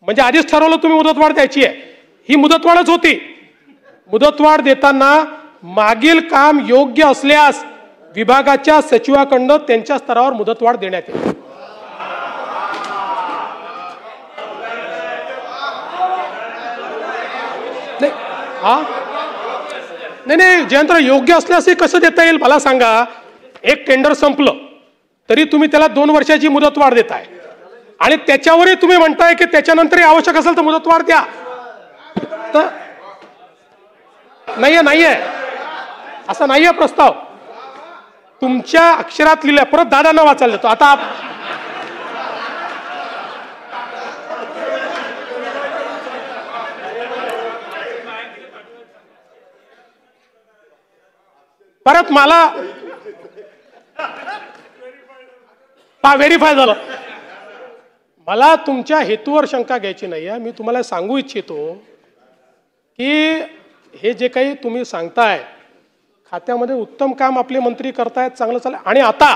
म्हणजे आधीच ठरवलं तुम्ही मुदतवाढ द्यायची आहे, ही मुदतवाढच होती. मुदतवाढ देताना मागील काम योग्य असल्यास विभागाच्या सचिवाकडनं त्यांच्या स्तरावर मुदतवाढ देण्यात येईल. नाही जयंतराव, योग्य असल्यास कसं देता येईल मला सांगा. एक टेंडर संपलं तरी तुम्ही त्याला 2 वर्षाची मुदतवाढ देताय, आणि त्याच्यावरही तुम्ही म्हणताय की त्याच्यानंतरही आवश्यक असेल तर मुदतवाढ द्या. तर नाहीये असा नाहीये प्रस्ताव. तुमच्या अक्षरात लिहिल्या, परत दादांना वाचायला देतो आता. परत मला व्हेरीफाय झालं. मला तुमच्या हेतूवर शंका घ्यायची नाही आहे. मी तुम्हाला सांगू इच्छितो की हे जे काही तुम्ही सांगताय, खात्यामध्ये उत्तम काम आपले मंत्री करतायत, चांगलं चालेल. आणि आता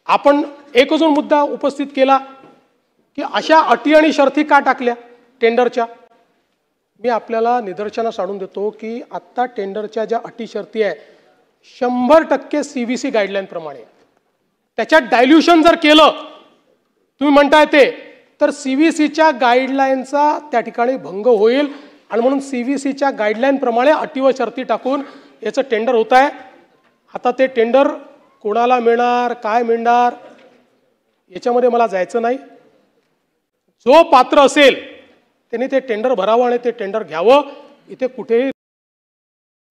आपण एक अजून मुद्दा उपस्थित केला की अशा अटी आणि शर्ती का टाकल्या टेंडरच्या. मी आपल्याला निदर्शनास आणून देतो की आत्ता टेंडरच्या ज्या अटी शर्ती आहे 100% CVC गाईडलाईन प्रमाणे. त्याच्यात डायल्युशन जर केलं तुम्ही म्हणताय ते, तर CVCच्या गाईडलाईनचा त्या ठिकाणी भंग होईल, आणि म्हणून CVCच्या गाईडलाईन प्रमाणे अटी व शर्ती टाकून याचं टेंडर होत आहे. आता ते टेंडर कोणाला मिळणार, काय मिळणार याच्यामध्ये मला जायचं नाही. जो पात्र असेल त्यांनी ते टेंडर भरावं आणि ते टेंडर घ्यावं. इथे कुठेही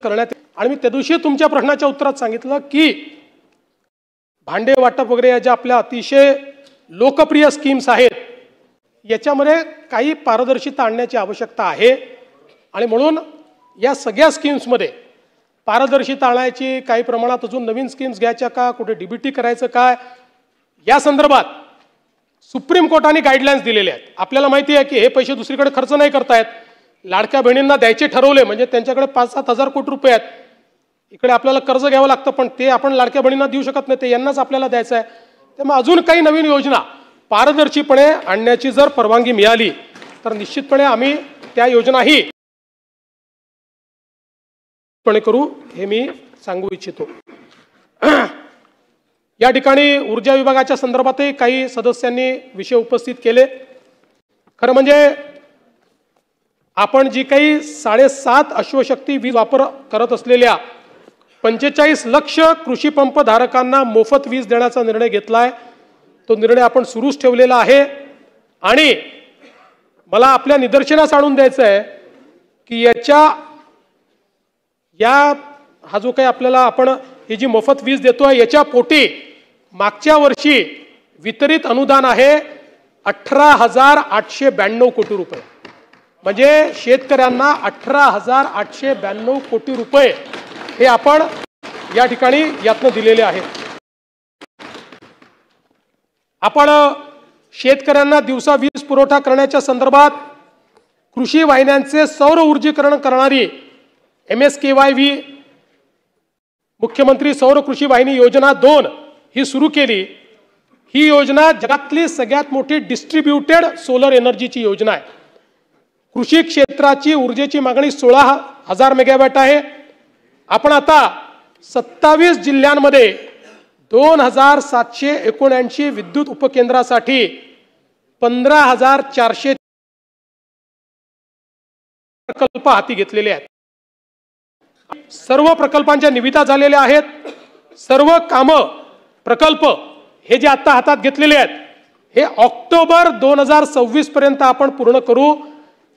करण्यात. आणि मी त्या दिवशी तुमच्या प्रश्नाच्या उत्तरात सांगितलं की भांडे वाटप वगैरे या ज्या आपल्या अतिशय लोकप्रिय स्कीम्स आहेत, याच्यामध्ये काही पारदर्शिता आणण्याची आवश्यकता आहे. आणि म्हणून या सगळ्या स्कीम्समध्ये पारदर्शिता आणायची, काही प्रमाणात अजून नवीन स्कीम्स घ्यायच्या का, कुठे डीबीटी करायचं काय, या संदर्भात सुप्रीम कोर्टाने गाईडलाईन्स दिलेले आहेत. आपल्याला माहिती आहे की हे पैसे दुसरीकडे खर्च नाही करतायत. लाडक्या बहिणींना द्यायचे ठरवले म्हणजे त्यांच्याकडे 5-7 हजार कोटी रुपये आहेत. इकडे आपल्याला कर्ज घ्यावं लागतं, पण ते आपण लाडक्या बहिणींना देऊ शकत नाही, ते यांनाच आपल्याला द्यायचं आहे. त्यामुळे अजून काही नवीन योजना पारदर्शीपणे आणण्याची जर परवानगी मिळाली तर निश्चितपणे आम्ही त्या योजनाही करू, हे मी सांगू इच्छितो. या ठिकाणी ऊर्जा विभागाच्या संदर्भातही काही सदस्यांनी विषय उपस्थित केले. खरं म्हणजे आपण जी काही 7.5 अश्वशक्ती वीज वापर करत असलेल्या 45 लक्ष कृषी पंप धारकांना मोफत वीज देण्याचा निर्णय घेतलाय, तो निर्णय आपण सुरूच ठेवलेला आहे. आणि मला आपल्या निदर्शनास आणून द्यायचं आहे की हा जो काही आपल्याला आपण ही जी मोफत वीज देतोय, याच्या पोटी मागच्या वर्षी वितरित अनुदान आहे 18,892 कोटी रुपये. म्हणजे शेतकऱ्यांना 18,892 कोटी रुपये हे आपण या ठिकाणी यातनं दिलेले आहेत. आपण शेतकऱ्यांना दिवसा वीज पुरवठा करण्याच्या संदर्भात कृषी वाहिन्यांचे सौर ऊर्जीकरण करणारी MSKYV मुख्यमंत्री सौर कृषी वाहिनी योजना 2 ही सुरू केली. ही योजना जगातली सगळ्यात मोठी डिस्ट्रीब्युटेड सोलर एनर्जीची योजना आहे. कृषी क्षेत्राची ऊर्जेची मागणी 16,000 मेगावॅट आहे. आपण आता 27 जिल्ह्यांमध्ये 2,779 विद्युत उपकेंद्रासाठी 15,400 प्रकल्प हाती घेतलेले आहेत. सर्व प्रकल्पांच्या निविदा झालेल्या आहेत. सर्व कामं प्रकल्प हे जे आता हातात घेतलेले आहेत हे ऑक्टोबर 2026 पर्यंत आपण पूर्ण करू.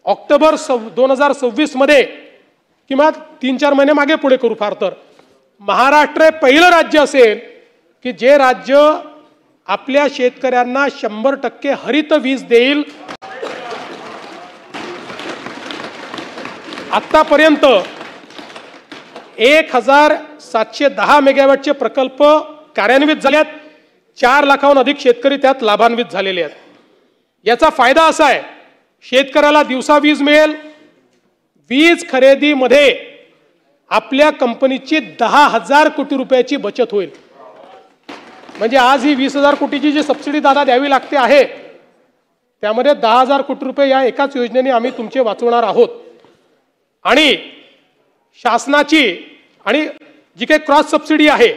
ऑक्टोबर 2026 मध्ये किंवा 3-4 महिने मागे पुढे करू. फार तर महाराष्ट्र हे पहिलं राज्य असेल की जे राज्य आपल्या शेतकऱ्यांना 100% हरित वीज देईल. आतापर्यंत 1,710 मेगावॅटचे प्रकल्प कार्यान्वित झालेत. 4 लाखाहून अधिक शेतकरी त्यात लाभान्वित झालेले आहेत. याचा फायदा असा आहे, शेतकऱ्याला दिवसा वीज मिळेल. वीज खरेदीमध्ये आपल्या कंपनीची 10,000 कोटी रुपयाची बचत होईल. म्हणजे आज ही 20,000 कोटीची जी सबसिडी दादा द्यावी लागते आहे, त्यामध्ये 10,000 कोटी रुपये या एकाच योजनेने आम्ही तुमचे वाचवणार आहोत. आणि शासनाची आणि जी काही क्रॉस सबसिडी आहे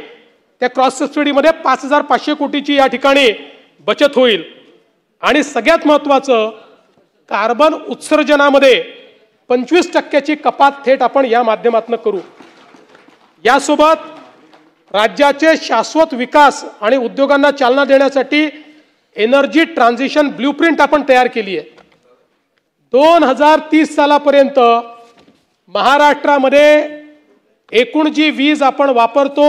त्या क्रॉस सबसिडीमध्ये 5,500 कोटीची या ठिकाणी बचत होईल. आणि सगळ्यात महत्त्वाचं, कार्बन उत्सर्जनामध्ये 25% कपात थेट आपण या माध्यमातून करू. यासोबत राज्याचे शाश्वत विकास आणि उद्योगांना चालना देण्यासाठी एनर्जी ट्रान्झिशन ब्ल्यूप्रिंट आपण तयार केली आहे. 2030 सालापर्यंत महाराष्ट्रामध्ये एकूण जी वीज आपण वापरतो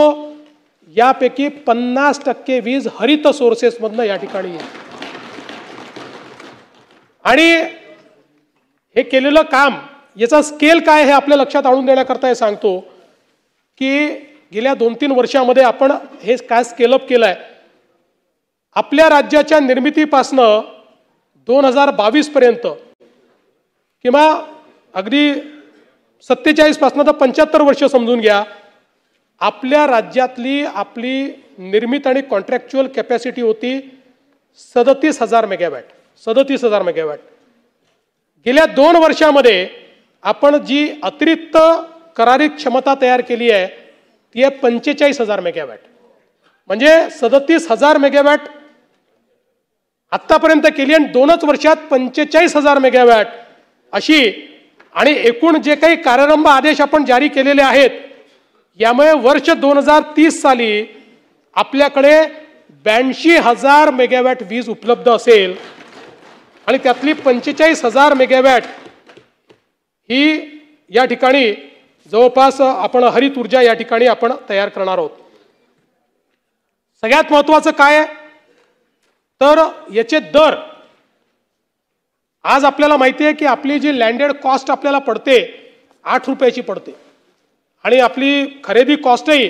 यापैकी 50% वीज हरित सोर्सेसमधनं या ठिकाणी येईल. आणि हे केलेलं काम, याचा स्केल काय हे आपल्या लक्षात आणून देण्याकरता हे सांगतो की गेल्या 2-3 वर्षामध्ये आपण हे काय स्केलअप केलंय. आपल्या राज्याच्या निर्मितीपासनं 2022 पर्यंत किंवा अगदी 47 पासून तर 75 वर्ष समजून घ्या, आपल्या राज्यातली आपली निर्मित आणि कॉन्ट्रॅक्च्युअल कॅपॅसिटी होती 37,000 मेगावॅट. 37,000 मेगावॅट. गेल्या 2 वर्षामध्ये आपण जी अतिरिक्त करारी क्षमता तयार केली आहे ती आहे 45,000 मेगावॅट. म्हणजे 37,000 मेगावॅट आतापर्यंत केली आणि 2च वर्षात 45,000 मेगावॅट अशी. आणि एकूण जे काही कार्यारंभ आदेश आपण जारी केलेले आहेत यामुळे वर्ष 2030 साली आपल्याकडे 82,000 मेगावॅट वीज उपलब्ध असेल. आणि त्यातली 45,000 मेगावॅट ही या ठिकाणी जवळपास आपण हरित ऊर्जा या ठिकाणी आपण तयार करणार आहोत. सगळ्यात महत्त्वाचं काय आहे तर याचे दर आज आपल्याला माहिती आहे की आपली जी लँडेड कॉस्ट आपल्याला पडते 8 रुपयाची पडते आणि आपली खरेदी कॉस्टही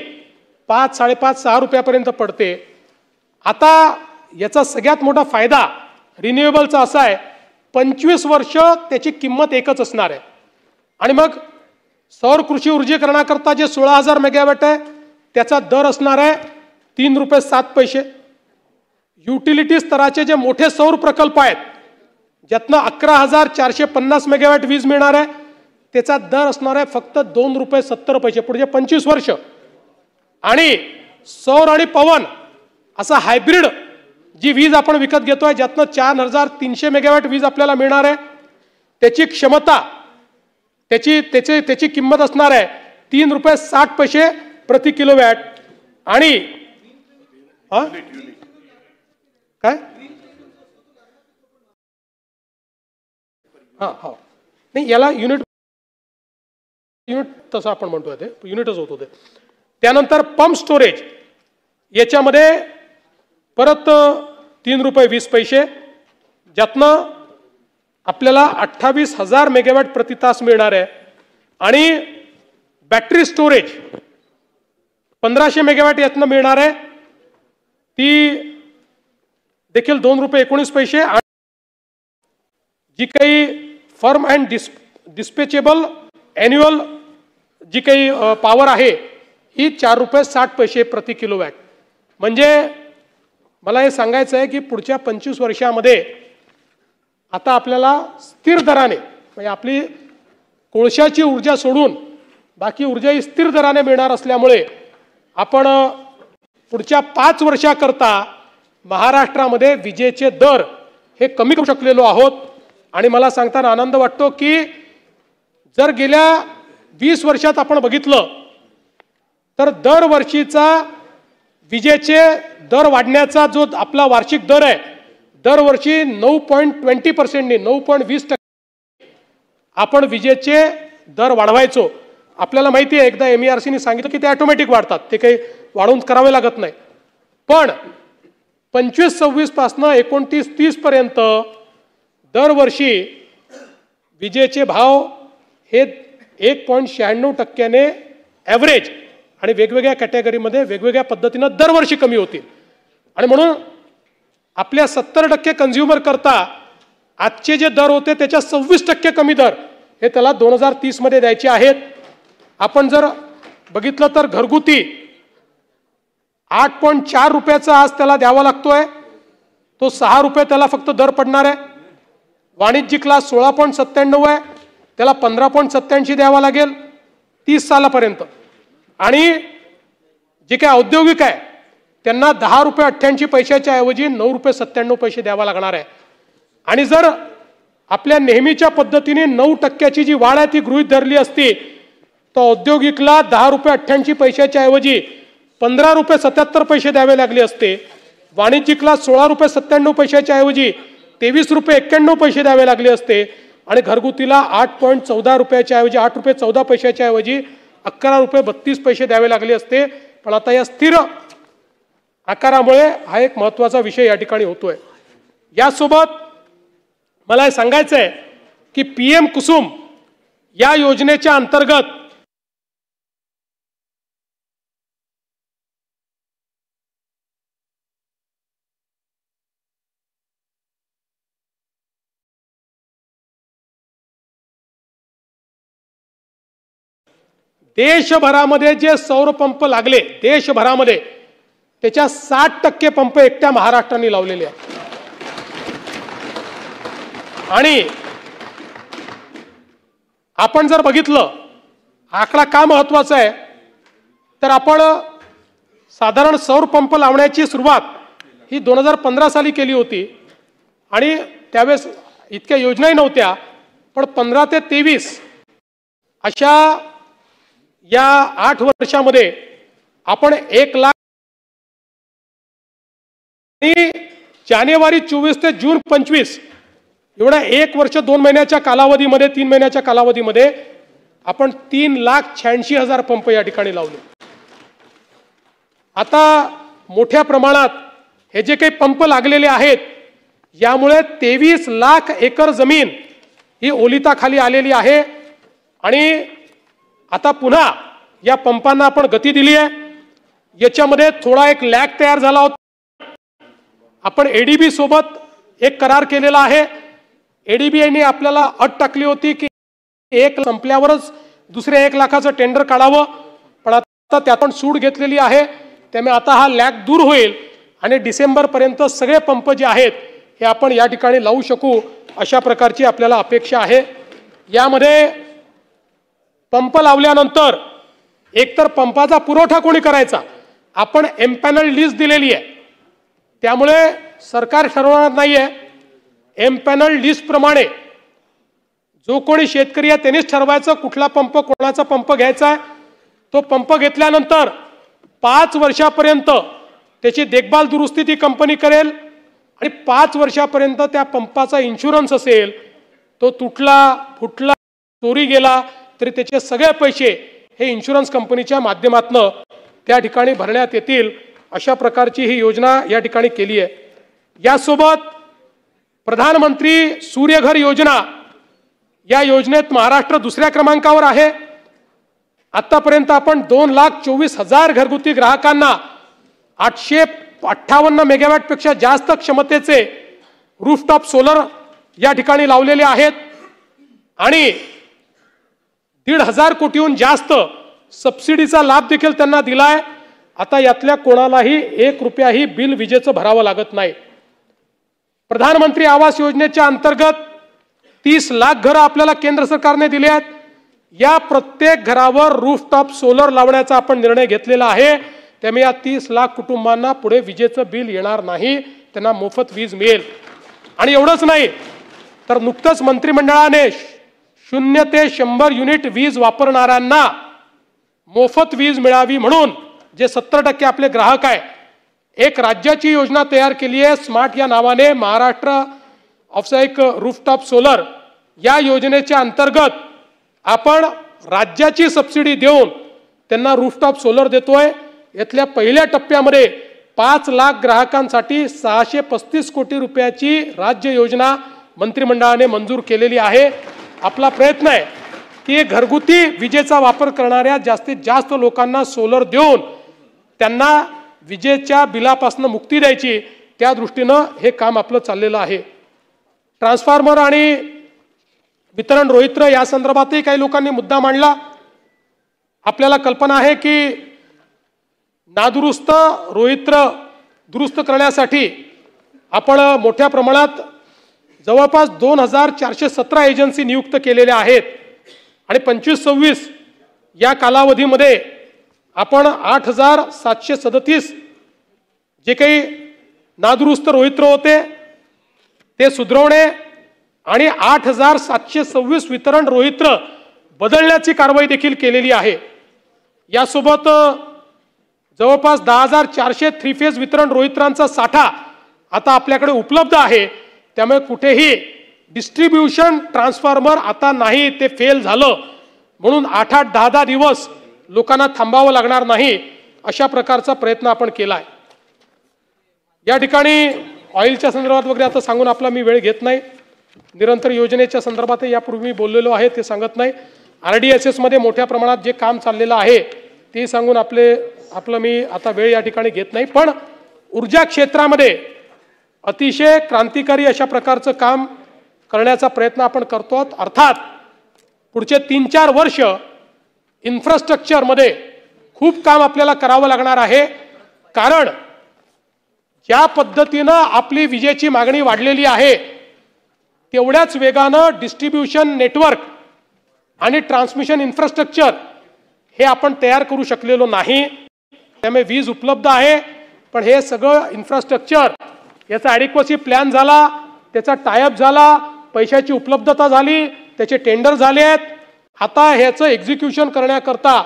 5, 5.5, 6 रुपयापर्यंत पडते. आता याचा सगळ्यात मोठा फायदा रिन्युएबलचा असा आहे 25 वर्ष त्याची किंमत एकच असणार आहे. आणि मग सौर कृषी ऊर्जीकरणाकरता जे 16,000 मेगावॅट आहे त्याचा दर असणार आहे 3 रुपये 7 पैसे. युटिलिटी स्तराचे जे मोठे सौर प्रकल्प आहेत ज्यातनं 11,450 मेगावॅट वीज मिळणार आहे त्याचा दर असणार आहे फक्त 2 रुपये 70 पैसे पुढचे 25 वर्ष. आणि सौर आणि पवन असा हायब्रिड जी वीज आपण विकत घेतोय ज्यातनं 4,300 मेगावॅट वीज आपल्याला मिळणार आहे त्याची क्षमता त्याची किंमत असणार आहे 3 रुपये 60 पैसे प्रति किलोवॅट. आणि काय नाही याला युनिट तसं आपण म्हणतोय ते युनिटच होत होते. त्यानंतर पंप स्टोरेज याच्यामध्ये परत 3 रुपये 20 पैसे ज्यातनं आपल्याला 28,000 मेगावॅट प्रति तास मिळणार आहे. आणि बॅटरी स्टोरेज 1500 मेगावॅट यातनं मिळणार आहे ती देखील 2 रुपये 19 पैसे. आणि जी काही फर्म अँड डिस्पॅचेबल ॲन्युअल जी काही पॉवर आहे ही 4 रुपये 60 पैसे प्रति किलोवॅट. म्हणजे मला हे सांगायचं आहे की पुढच्या 25 वर्षामध्ये आता आपल्याला स्थिर दराने म्हणजे आपली कोळशाची ऊर्जा सोडून बाकी ऊर्जा ही स्थिर दराने मिळणार असल्यामुळे आपण पुढच्या 5 वर्षाकरता महाराष्ट्रामध्ये विजेचे दर हे कमी करू शकलेलो आहोत. आणि मला सांगताना आनंद वाटतो की जर गेल्या 20 वर्षात आपण बघितलं तर दरवर्षीचा विजेचे दर वाढण्याचा जो आपला वार्षिक दर आहे दरवर्षी 9.20% 9.20% आपण विजेचे दर वाढवायचो. आपल्याला माहिती आहे एकदा MERCने सांगितलं की ते ऑटोमॅटिक वाढतात ते काही वाढवून करावे लागत नाही. पण 25-26 पासनं 29-30 पर्यंत दरवर्षी विजेचे भाव हे 1.96% ॲव्हरेज आणि वेगवेगळ्या कॅटेगरीमध्ये वेगवेगळ्या पद्धतीनं दरवर्षी कमी होतील. आणि म्हणून आपल्या 70% कन्झ्युमर करता आजचे जे दर होते त्याच्या 26% कमी दर हे त्याला 2030 मध्ये द्यायचे आहेत. आपण जर बघितलं तर घरगुती 8.4 रुपयाचा आज त्याला द्यावा लागतोय तो 6 रुपये त्याला फक्त दर पडणार आहे. वाणिज्यिकला 16.97 आहे त्याला 15.87 द्यावा लागेल 30 सालापर्यंत. आणि जे काही औद्योगिक आहे त्यांना 10 रुपये 88 पैशाच्या ऐवजी 9 रुपये 97 पैसे द्यावा लागणार आहे. आणि जर आपल्या नेहमीच्या पद्धतीने 9% जी वाढ आहे ती गृहीत धरली असती तर औद्योगिकला 10 रुपये 88 पैशाच्या ऐवजी 15 रुपये 77 पैसे द्यावे लागले असते. वाणिज्यिकला 16 रुपये 97 पैशाच्या ऐवजी 23 रुपये 91 पैसे द्यावे लागले असते. आणि घरगुतीला 8.14 रुपयाच्या ऐवजी 8 रुपये 14 पैशाच्या ऐवजी 11 रुपये 32 पैसे द्यावे लागले असते. पण आता या स्थिर आकारामुळे हा एक महत्त्वाचा विषय या ठिकाणी होतोय. यासोबत मला हे सांगायचं आहे की PM कुसुम या योजनेच्या अंतर्गत देशभरामध्ये जे सौर पंप लागले देशभरामध्ये त्याच्या 60% पंप एकट्या महाराष्ट्राने लावलेले आहेत. आणि आपण जर बघितलं आकडा का महत्वाचा आहे तर आपण साधारण सौर पंप लावण्याची सुरुवात ही 2015 साली केली होती. आणि त्यावेळेस इतक्या योजनाही नव्हत्या. पण 15 ते 23 अशा या 8 वर्षामध्ये आपण 1 लाख आणि जानेवारी 24 ते जून 25 एवढ्या 1 वर्ष 2 महिन्याच्या कालावधीमध्ये 3 महिन्याच्या कालावधीमध्ये आपण 3,86,000 पंप या ठिकाणी लावले. आता मोठ्या प्रमाणात हे जे काही पंप लागलेले आहेत यामुळे 23 लाख एकर जमीन ही ओलिताखाली आलेली आहे आणि आता पुन्हा या पंपांना आपण गती दिली आहे। याच्यामध्ये थोडा एक लॅग तयार झाला होता। आपण एडीबी सोबत एक करार केलेला आहे। एडीबीने आपल्याला अट टाकली होती की 1 संपल्यावरच दुसरे 1 लाखाचं टेंडर काढावं, पण आता त्यातून सूट घेतलेली आहे। त्यामुळे आता हा लॅग दूर होईल आणि डिसेंबर पर्यंत सगळे पंप जे आहेत हे आपण या ठिकाणी लावू शकू अशा प्रकारची आपल्याला अपेक्षा आहे। यामध्ये पंप लावल्यानंतर एकतर पंपाचा पुरवठा कोणी करायचा, आपण एम्पॅनल लिस्ट दिलेली आहे, त्यामुळे सरकार ठरवणार नाहीये। एम्पॅनल लिस्ट प्रमाणे जो कोणी शेतकरी आहे त्यांनीच ठरवायचं कुठला पंप कोणाचा पंप घ्यायचा आहे। तो पंप घेतल्यानंतर 5 वर्षापर्यंत त्याची देखभाल दुरुस्ती ती कंपनी करेल आणि 5 वर्षापर्यंत त्या पंपाचा इन्शुरन्स असेल, तो तुटला फुटला चोरी गेला तरी त्याचे सगळे पैसे हे इन्शुरन्स कंपनीच्या माध्यमातून त्या ठिकाणी भरण्यात येतील। अशा प्रकारची ही योजना या ठिकाणी केली आहे। यासोबत प्रधानमंत्री सूर्यघर योजना या योजनेत महाराष्ट्र दुसऱ्या क्रमांकावर आहे। आतापर्यंत आपण 2,24,000 घरगुती ग्राहकांना 858 मेगावॅट पेक्षा जास्त क्षमतेचे रूफटॉप सोलर या ठिकाणी लावलेले आहेत आणि 1,500 कोटीहून जास्त सबसिडीचा लाभ देखील त्यांना दिलाय। आता यातल्या कोणालाही 1 रुपयाही बिल विजेचं भरावं लागत नाही। प्रधानमंत्री आवास योजनेच्या अंतर्गत 30 लाख घरं आपल्याला केंद्र सरकारने दिली आहेत। या प्रत्येक घरावर रूफटॉप सोलर लावण्याचा आपण निर्णय घेतलेला आहे। त्यामुळे या 30 लाख कुटुंबांना पुढे विजेचं बिल येणार नाही, त्यांना मोफत वीज मिळेल। आणि एवढंच नाही तर नुकतंच मंत्रिमंडळाने 0 ते 100 युनिट वीज वापरणाऱ्यांना मोफत वीज मिळावी म्हणून जे 70% आपले ग्राहक आहे, एक राज्याची योजना तयार केली आहे स्मार्ट या नावाने, महाराष्ट्र ऑफसाईक रूफटॉप सोलर। या योजनेच्या अंतर्गत आपण राज्याची सबसिडी देऊन त्यांना रूफटॉप सोलर देतोय। यातल्या पहिल्या टप्प्यामध्ये 5 लाख ग्राहकांसाठी 635 कोटी रुपयाची राज्य योजना मंत्रिमंडळाने मंजूर केलेली आहे। आपला प्रयत्न आहे की घरगुती विजेचा वापर करणाऱ्या जास्तीत जास्त लोकांना सोलर देऊन त्यांना विजेच्या बिलापासून मुक्ती द्यायची, त्या दृष्टीनं हे काम आपलं चाललेलं आहे। ट्रान्सफॉर्मर आणि वितरण रोहित्र या संदर्भातही काही लोकांनी मुद्दा मांडला। आपल्याला कल्पना आहे की नादुरुस्त रोहित्र दुरुस्त करण्यासाठी आपण मोठ्या प्रमाणात जवळपास 2,417 एजन्सी नियुक्त केलेल्या आहेत आणि 25-26 या कालावधीमध्ये आपण 8,737 जे काही नादुरुस्त रोहित्र होते ते सुधारवणे आणि 8,726 वितरण रोहित्र बदलण्याची कारवाई देखील केलेली आहे। यासोबत जवळपास 10,400 3 फेज वितरण रोहित्रांचा साठा आता आपल्याकडे उपलब्ध आहे। त्यामुळे कुठेही डिस्ट्रीब्यूशन ट्रान्सफॉर्मर आता नाही, ते फेल झालं म्हणून 8-8, 10-10 दिवस लोकांना थांबावं लागणार नाही, अशा प्रकारचा प्रयत्न आपण केला आहे। या ठिकाणी ऑइलच्या संदर्भात वगैरे आता सांगून आपला मी वेळ घेत नाही। निरंतर योजनेच्या संदर्भात यापूर्वी मी बोललेलो आहे, ते सांगत नाही। RDSS मध्ये मोठ्या प्रमाणात जे काम चाललेलं आहे ते सांगून आपलं मी आता वेळ या ठिकाणी घेत नाही। पण ऊर्जा क्षेत्रामध्ये अतिशय क्रांतिकारी अशा प्रकारचं काम करण्याचा प्रयत्न आपण करतो। अर्थात पुढचे 3-4 वर्ष इन्फ्रास्ट्रक्चरमध्ये खूप काम आपल्याला करावं लागणार आहे, कारण ज्या पद्धतीनं आपली विजेची मागणी वाढलेली आहे तेवढ्याच वेगानं डिस्ट्रीब्यूशन नेटवर्क आणि ट्रान्समिशन इन्फ्रास्ट्रक्चर हे आपण तयार करू शकलेलो नाही। त्यामुळे वीज उपलब्ध आहे, पण हे सगळं इन्फ्रास्ट्रक्चर याचा ॲडिक्वसी प्लॅन झाला, त्याचा टायअप झाला, पैशाची उपलब्धता झाली, त्याचे टेंडर झाले आहेत। आता ह्याचं एक्झिक्युशन करण्याकरता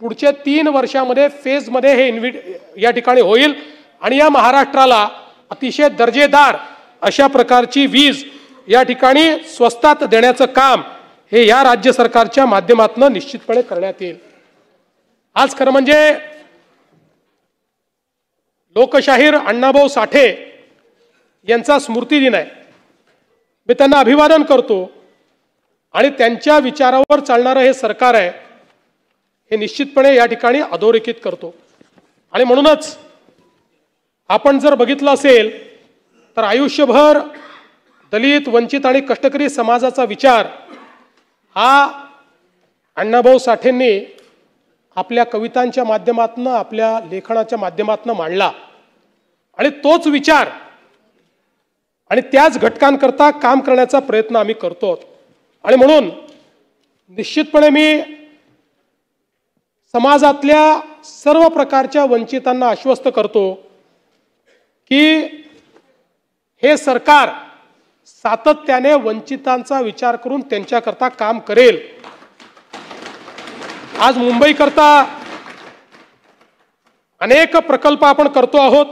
पुढच्या 3 वर्षामध्ये फेजमध्ये हे या ठिकाणी होईल आणि या महाराष्ट्राला अतिशय दर्जेदार अशा प्रकारची वीज या ठिकाणी स्वस्तात देण्याचं काम हे या राज्य सरकारच्या माध्यमातून निश्चितपणे करण्यात येईल। आज खरं म्हणजे लोकशाहीर अण्णाभाऊ साठे यांचा स्मृतिदिन आहे. मी त्यांना अभिवादन करतो आणि त्यांच्या विचारावर चालणारं हे सरकार आहे हे निश्चितपणे या ठिकाणी अधोरेखित करतो. आणि म्हणूनच आपण जर बघितलं असेल तर आयुष्यभर दलित, वंचित आणि कष्टकरी समाजाचा विचार हा अण्णाभाऊ साठेंनी आपल्या कवितांच्या माध्यमातून, आपल्या लेखनाच्या माध्यमातून मांडला. आणि तोच विचार आणि त्याच घटकांकरता काम करण्याचा प्रयत्न आम्ही करतो. आणि म्हणून निश्चितपणे मी समाजातल्या सर्व प्रकारच्या वंचितांना आश्वस्त करतो की हे सरकार सातत्याने वंचितांचा विचार करून त्यांच्याकरता काम करेल. आज मुंबईकरता अनेक प्रकल्प आपण करतो आहोत.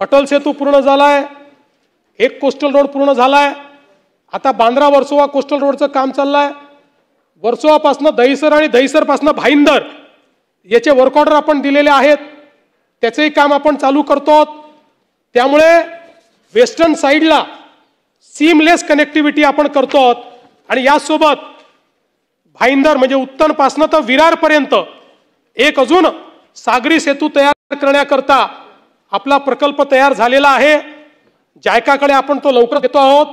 अटल सेतू पूर्ण झालाय, एक कोस्टल रोड पूर्ण झालाय, आता बांद्रा वर्सोवा कोस्टल रोडचं काम चाललंय. वर्सोवापासनं दहिसर आणि दहिसरपासनं भाईंदर याचे वर्क ऑर्डर आपण दिलेले आहेत, त्याचेही काम आपण चालू करतो. त्यामुळे वेस्टर्न साईडला सीमलेस कनेक्टिव्हिटी आपण करतो. आणि यासोबत भाईंदर म्हणजे उत्तरपासनं तर विरारपर्यंत एक अजून सागरी सेतू तयार करण्याकरता आपला प्रकल्प तयार झालेला आहे. जायकाकडे आपण तो लवकर देतो आहोत.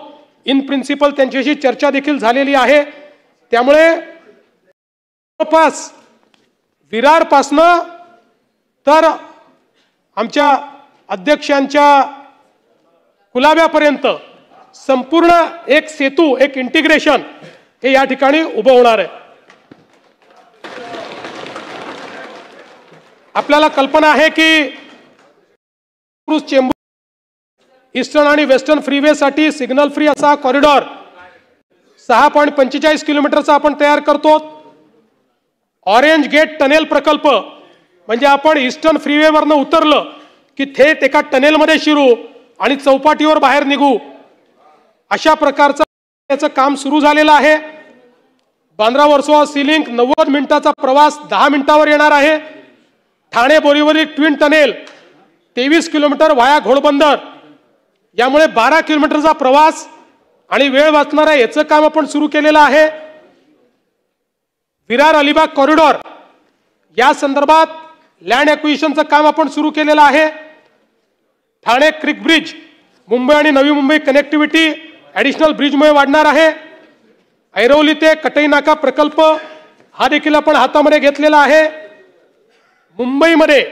इन प्रिन्सिपल त्यांच्याशी चर्चा देखील झालेली आहे. त्यामुळे जवळपास विरारपासनं तर आमच्या अध्यक्षांच्या कुलाब्यापर्यंत संपूर्ण एक सेतू, एक इंटिग्रेशन हे या ठिकाणी उभं होणार आहे. आपल्याला कल्पना आहे की चेंबूर ईस्टर्न आणि वेस्टर्न फ्रीवेसाठी सिग्नल फ्री असा कॉरिडॉर 6.45 किलोमीटरचा आपण तयार करतो. ऑरेंज गेट टनेल प्रकल्प म्हणजे आपण ईस्टर्न फ्रीवेवरनं उतरलं की थेट एका टनेलमध्ये शिरू आणि चौपाटीवर बाहेर निघू, अशा प्रकारचं त्याचं काम सुरू झालेलं आहे. बांद्रा वर्सोवा सी लिंक 90 मिनिटाचा प्रवास 10 मिनिटावर येणार आहे. Thane Borivali twin tunnel 23 kilometre वाया घोडबंदर, यामुळे 12 किलोमीटरचा प्रवास आणि वेळ वाचणार आहे, याचं काम आपण सुरू केलेलं आहे. विरार अलिबाग कॉरिडॉर या संदर्भात लँड ॲक्विजिशनचं काम आपण सुरू केलेलं आहे. ठाणे क्रिक ब्रिज मुंबई आणि नवी मुंबई कनेक्टिव्हिटी ॲडिशनल ब्रिजमुळे वाढणार आहे. ऐरोली ते कटई नाका प्रकल्प हा देखील आपण हातामध्ये घेतलेला आहे. मुंबईमध्ये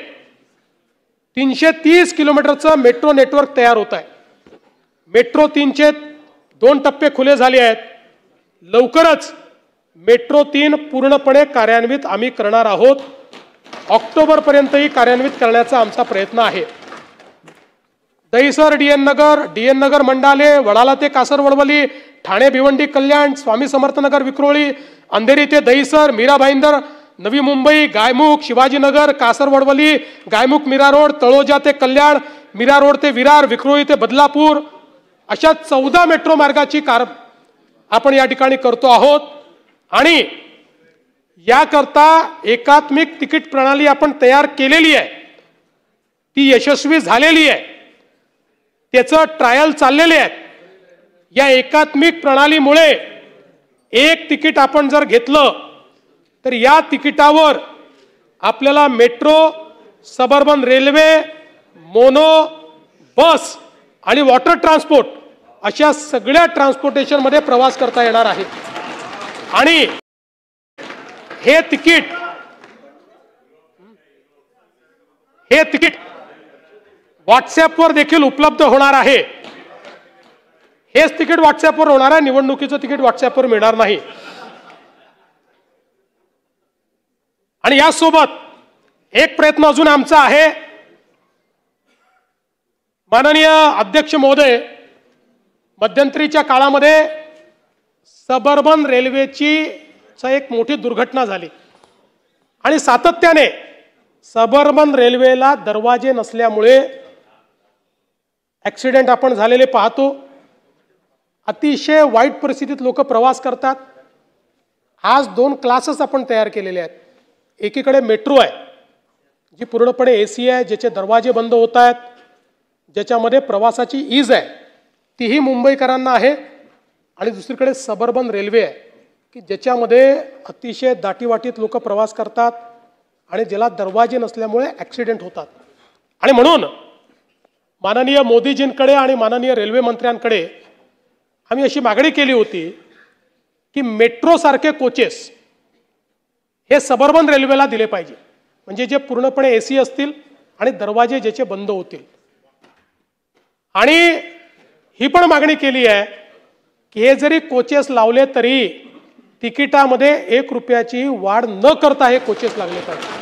330 किलोमीटरचं मेट्रो नेटवर्क तयार होत आहे. मेट्रो 3चे 2 टप्पे खुले झाले आहेत. लवकरच मेट्रो 3 पूर्णपणे कार्यान्वित आम्ही करणार आहोत. ऑक्टोबरपर्यंतही कार्यान्वित करण्याचा आमचा प्रयत्न आहे. दहिसर डीएन नगर मंडाले, वडाला ते कासरवडवली, ठाणे भिवंडी कल्याण, स्वामी समर्थनगर विक्रोळी, अंधेरी ते दहिसर, मीरा भाईंदर, नवी मुंबई, गायमुख, शिवाजीनगर, कासरवडवली, गायमुख मीरा रोड, तळोजा ते कल्याण, मीरा रोड ते विरार, विक्रोळी ते बदलापूर, अशा 14 मेट्रो मार्गाची आपण या ठिकाणी करतो आहोत. आणि याकरता एकात्मिक तिकीट प्रणाली आपण तयार केलेली आहे, ती यशस्वी झालेली आहे, त्याचं ट्रायल चाललेले आहेत. या एकात्मिक प्रणालीमुळे एक तिकीट आपण जर घेतलं तर या तिकिटावर आपल्याला मेट्रो, सबअर्बन रेल्वे, मोनो, बस आणि वॉटर ट्रान्सपोर्ट अशा सगळ्या ट्रान्सपोर्टेशनमध्ये प्रवास करता येणार आहे. आणि हे तिकीट व्हॉट्सॲपवर देखील उपलब्ध होणार आहे. हेच तिकीट व्हॉट्सॲपवर होणार आहे, निवडणुकीचं तिकीट व्हॉट्सॲपवर मिळणार नाही. आणि यासोबत एक प्रयत्न अजून आमचा आहे. माननीय अध्यक्ष महोदय, मध्यंतरीच्या काळामध्ये सबअर्बन रेल्वेची एक मोठी दुर्घटना झाली आणि सातत्याने सबअर्बन रेल्वेला दरवाजे नसल्यामुळे ॲक्सिडेंट आपण झालेले पाहतो. अतिशय वाईट परिस्थितीत लोक प्रवास करतात. आज 2 क्लासेस आपण तयार केलेले आहेत. एकीकडे मेट्रो आहे जी पूर्णपणे AC आहे, ज्याचे दरवाजे बंद होत आहेत, ज्याच्यामध्ये प्रवासाची ईज आहे तीही मुंबईकरांना आहे, आणि दुसरीकडे सबर्बन रेल्वे आहे की ज्याच्यामध्ये अतिशय दाटीवाटीत लोक प्रवास करतात आणि ज्याला दरवाजे नसल्यामुळे ॲक्सिडेंट होतात. आणि म्हणून माननीय मोदीजींकडे आणि माननीय रेल्वे मंत्र्यांकडे आम्ही अशी मागणी केली होती की मेट्रोसारखे कोचेस हे सबर्बन रेल्वेला दिले पाहिजे, म्हणजे जे पूर्णपणे AC असतील आणि दरवाजे ज्याचे बंद होतील. आणि ही पण मागणी केली आहे की हे जरी कोचेस लावले तरी तिकिटामध्ये 1 रुपयाची वाढ न करता हे कोचेस लागले पाहिजे.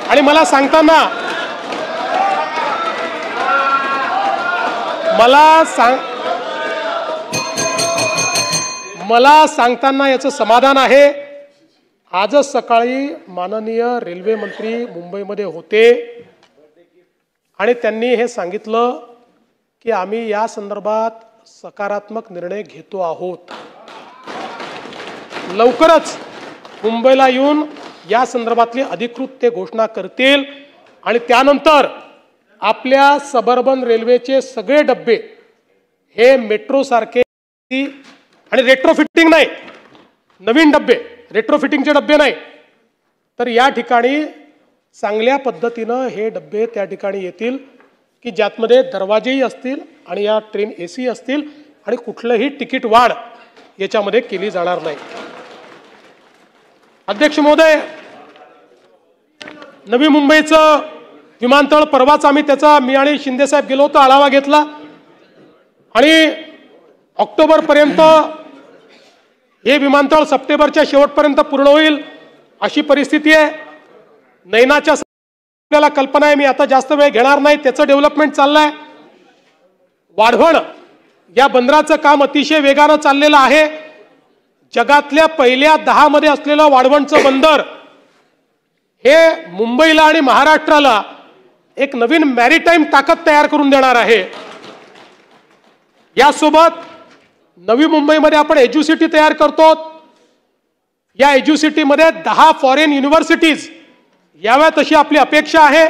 आणि मला सांगताना याचं समाधान आहे. आजच सकाळी माननीय रेल्वे मंत्री मुंबईमध्ये होते आणि त्यांनी हे सांगितलं की आम्ही या संदर्भात सकारात्मक निर्णय घेतो आहोत. लवकरच मुंबईला येऊन या संदर्भातली अधिकृत ते घोषणा करतील आणि त्यानंतर आपल्या सबर्बन रेल्वेचे सगळे डब्बे हे मेट्रोसारखे, आणि रेट्रोफिटिंग नाही, नवीन डब्बे, रेट्रोफिटिंगचे डब्बे नाही, तर या ठिकाणी चांगल्या पद्धतीनं हे डब्बे त्या ठिकाणी येतील की ज्यामध्ये दरवाजेही असतील आणि या ट्रेन AC असतील आणि कुठलंही तिकीट वाढ याच्यामध्ये केली जाणार नाही. अध्यक्ष महोदय, नवी मुंबईचं विमानतळ परवाच आम्ही त्याचा, मी आणि शिंदेसाहेब गेलो होतो, आढावा घेतला आणि ऑक्टोबरपर्यंत हे विमानतळ सप्टेंबरच्या शेवटपर्यंत पूर्ण होईल अशी परिस्थिती आहे. नैनाच्या आपल्याला कल्पना आहे, मी आता जास्त वेळ घेणार नाही, त्याचं डेव्हलपमेंट चाललंय. वाढवण या बंदराचं काम अतिशय वेगानं चाललेलं आहे. जगातल्या पहिल्या 10 मध्ये असलेलं वाढवणचं बंदर हे मुंबईला आणि महाराष्ट्राला एक नवीन मॅरीटाईम ताकद तयार करून देणार आहे. यासोबत नवी मुंबईमध्ये आपण एज्युसिटी तयार करतो. या एज्युसिटीमध्ये 10 फॉरेन युनिव्हर्सिटीज याव्यात अशी आपली अपेक्षा आहे.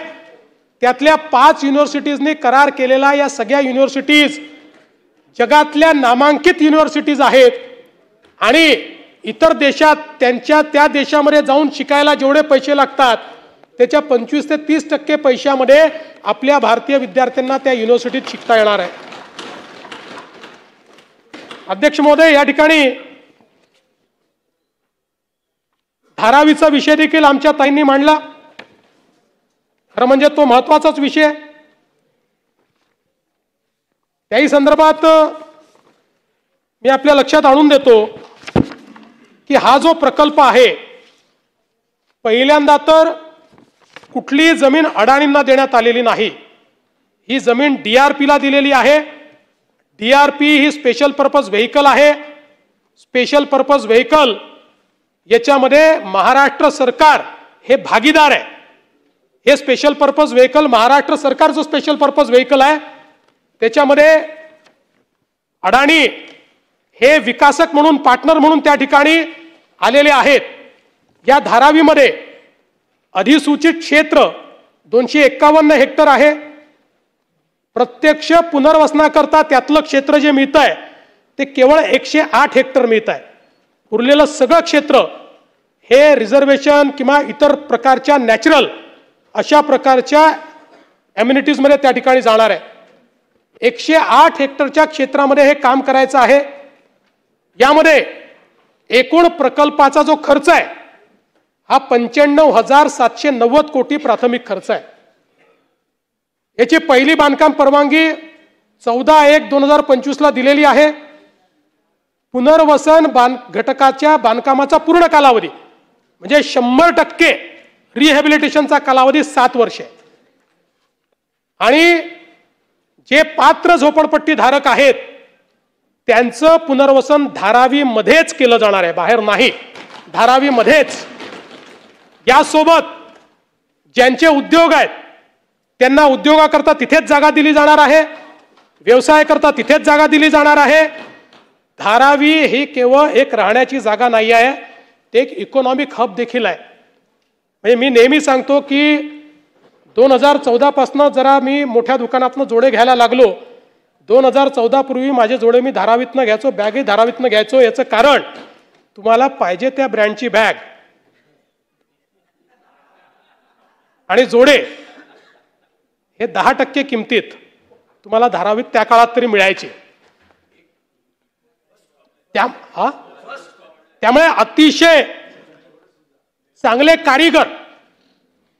त्यातल्या 5 युनिव्हर्सिटीजनी करार केलेला या सगळ्या युनिव्हर्सिटीज जगातल्या नामांकित युनिव्हर्सिटीज आहेत आणि इतर देशात त्यांच्या त्या देशामध्ये जाऊन शिकायला जेवढे पैसे लागतात त्याच्या 25 ते 30% पैशामध्ये आपल्या भारतीय विद्यार्थ्यांना त्या युनिव्हर्सिटीत शिकता येणार आहे. अध्यक्ष महोदय, या ठिकाणी धारावीचा विषय देखील आमच्या ताईंनी मांडला. खरं म्हणजे तो महत्वाचाच विषय. त्याही संदर्भात मी आपल्या लक्षात आणून देतो की हा जो प्रकल्प आहे, पहिल्यांदा तर कुठलीही जमीन अडाणींना देण्यात आलेली नाही. ही जमीन DRPला दिलेली आहे. DRP ही स्पेशल पर्पज व्हेकल आहे. स्पेशल पर्पज व्हेकल याच्यामध्ये महाराष्ट्र सरकार हे भागीदार आहे. हे स्पेशल पर्पज व्हेकल महाराष्ट्र सरकारचं स्पेशल पर्पज व्हेकल आहे. त्याच्यामध्ये अडाणी हे विकासक म्हणून, पार्टनर म्हणून त्या ठिकाणी आलेले आहेत. या धारावीमध्ये अधिसूचित क्षेत्र 251 हेक्टर आहे. प्रत्यक्ष पुनर्वसनाकरता त्यातलं क्षेत्र जे मिळत आहे ते केवळ 108 हेक्टर मिळत आहे. उरलेलं सगळं क्षेत्र हे रिझर्वेशन किंवा इतर प्रकारच्या नॅचरल अशा प्रकारच्या ॲम्युनिटीजमध्ये त्या ठिकाणी जाणार आहे. 108 हेक्टरच्या क्षेत्रामध्ये हे काम करायचं आहे. यामध्ये एकूण प्रकल्पाचा जो खर्च आहे हा 95,790 कोटी प्राथमिक खर्च आहे. याची पहिली बांधकाम परवानगी 14/1/2025 ला दिलेली आहे. पुनर्वसन घटकाच्या बांधकामाचा पूर्ण कालावधी म्हणजे 100% रिहॅबिलिटेशनचा कालावधी 7 वर्ष आहे. आणि जे पात्र झोपडपट्टी धारक आहेत त्यांचं पुनर्वसन धारावीमध्येच केलं जाणार आहे, बाहेर नाही, धारावीमध्येच. यासोबत ज्यांचे उद्योग आहेत त्यांना उद्योगाकरता तिथेच जागा दिली जाणार आहे, व्यवसाय करता तिथेच जागा दिली जाणार आहे. धारावी ही केवळ एक राहण्याची जागा नाही आहे, ते एक इकॉनॉमिक हब देखील आहे. म्हणजे मी नेहमी सांगतो की 2014 पासून जरा मी मोठ्या दुकानातनं जोडे घ्यायला लागलो. 2014 पूर्वी माझे जोडे मी धारावीतनं घ्यायचो, बॅगही धारावीतनं घ्यायचो. याचं कारण तुम्हाला पाहिजे त्या ब्रँडची बॅग आणि जोडे हे 10% किमतीत तुम्हाला धारावीत त्या काळात तरी मिळायचे. त्यामुळे अतिशय चांगले कारीगर,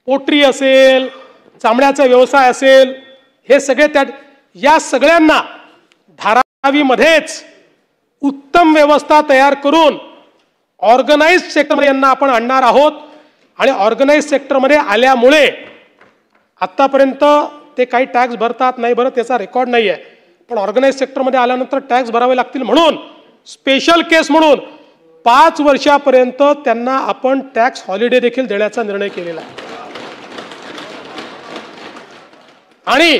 पोट्री असेल, चामड्याचा व्यवसाय असेल, हे सगळे या सगळ्यांना धारावीमध्येच उत्तम व्यवस्था तयार करून ऑर्गनाइज्ड सेक्टर यांना आपण आणणार आहोत. आणि ऑर्गनाइज्ड सेक्टरमध्ये आल्यामुळे आतापर्यंत ते काही टॅक्स भरतात नाही भरत याचा रेकॉर्ड नाही आहे, पण ऑर्गनाइज्ड सेक्टरमध्ये आल्यानंतर टॅक्स भरावे लागतील म्हणून स्पेशल केस म्हणून 5 वर्षापर्यंत त्यांना आपण टॅक्स हॉलिडे देखील देण्याचा निर्णय केलेला आहे. आणि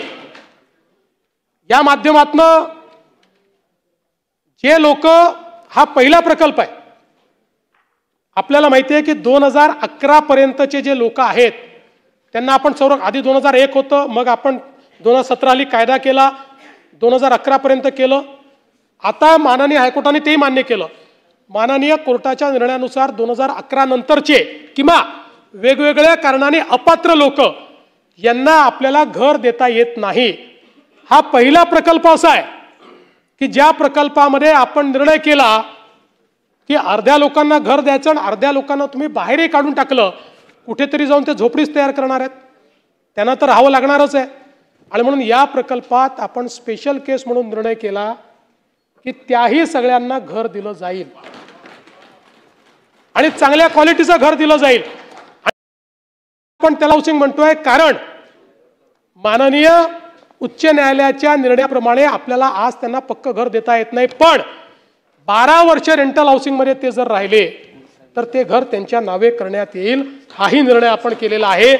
या माध्यमातनं जे लोक, हा पहिला प्रकल्प आहे, आपल्याला माहिती आहे की 2011 पर्यंतचे जे लोक आहेत त्यांना आपण आधी 2001 होतं, मग आपण 2017 कायदा केला, 2011 पर्यंत केलं. आता माननीय हायकोर्टाने तेही मान्य केलं. माननीय कोर्टाच्या निर्णयानुसार 2011 नंतरचे किंवा वेगवेगळ्या कारणाने अपात्र लोक यांना आपल्याला घर देता येत नाही. हा पहिला प्रकल्प असा आहे की ज्या प्रकल्पामध्ये आपण निर्णय केला की अर्ध्या लोकांना घर द्यायचं आणि अर्ध्या लोकांना तुम्ही बाहेरही काढून टाकलं, कुठेतरी जाऊन ते झोपडीच तयार करणार आहेत, त्यांना तर राहावं लागणारच आहे. आणि म्हणून या प्रकल्पात आपण स्पेशल केस म्हणून निर्णय केला की त्याही सगळ्यांना घर दिलं जाईल आणि चांगल्या क्वालिटीचं घर दिलं जाईल. आपण त्याला हाऊसिंग म्हणतोय कारण माननीय उच्च न्यायालयाच्या निर्णयाप्रमाणे आपल्याला आज त्यांना पक्क घर देता येत नाही, पण 12 वर्ष रेंटल हाऊसिंगमध्ये ते जर राहिले तर ते घर त्यांच्या नावे करण्यात येईल, हाही निर्णय आपण केलेला आहे.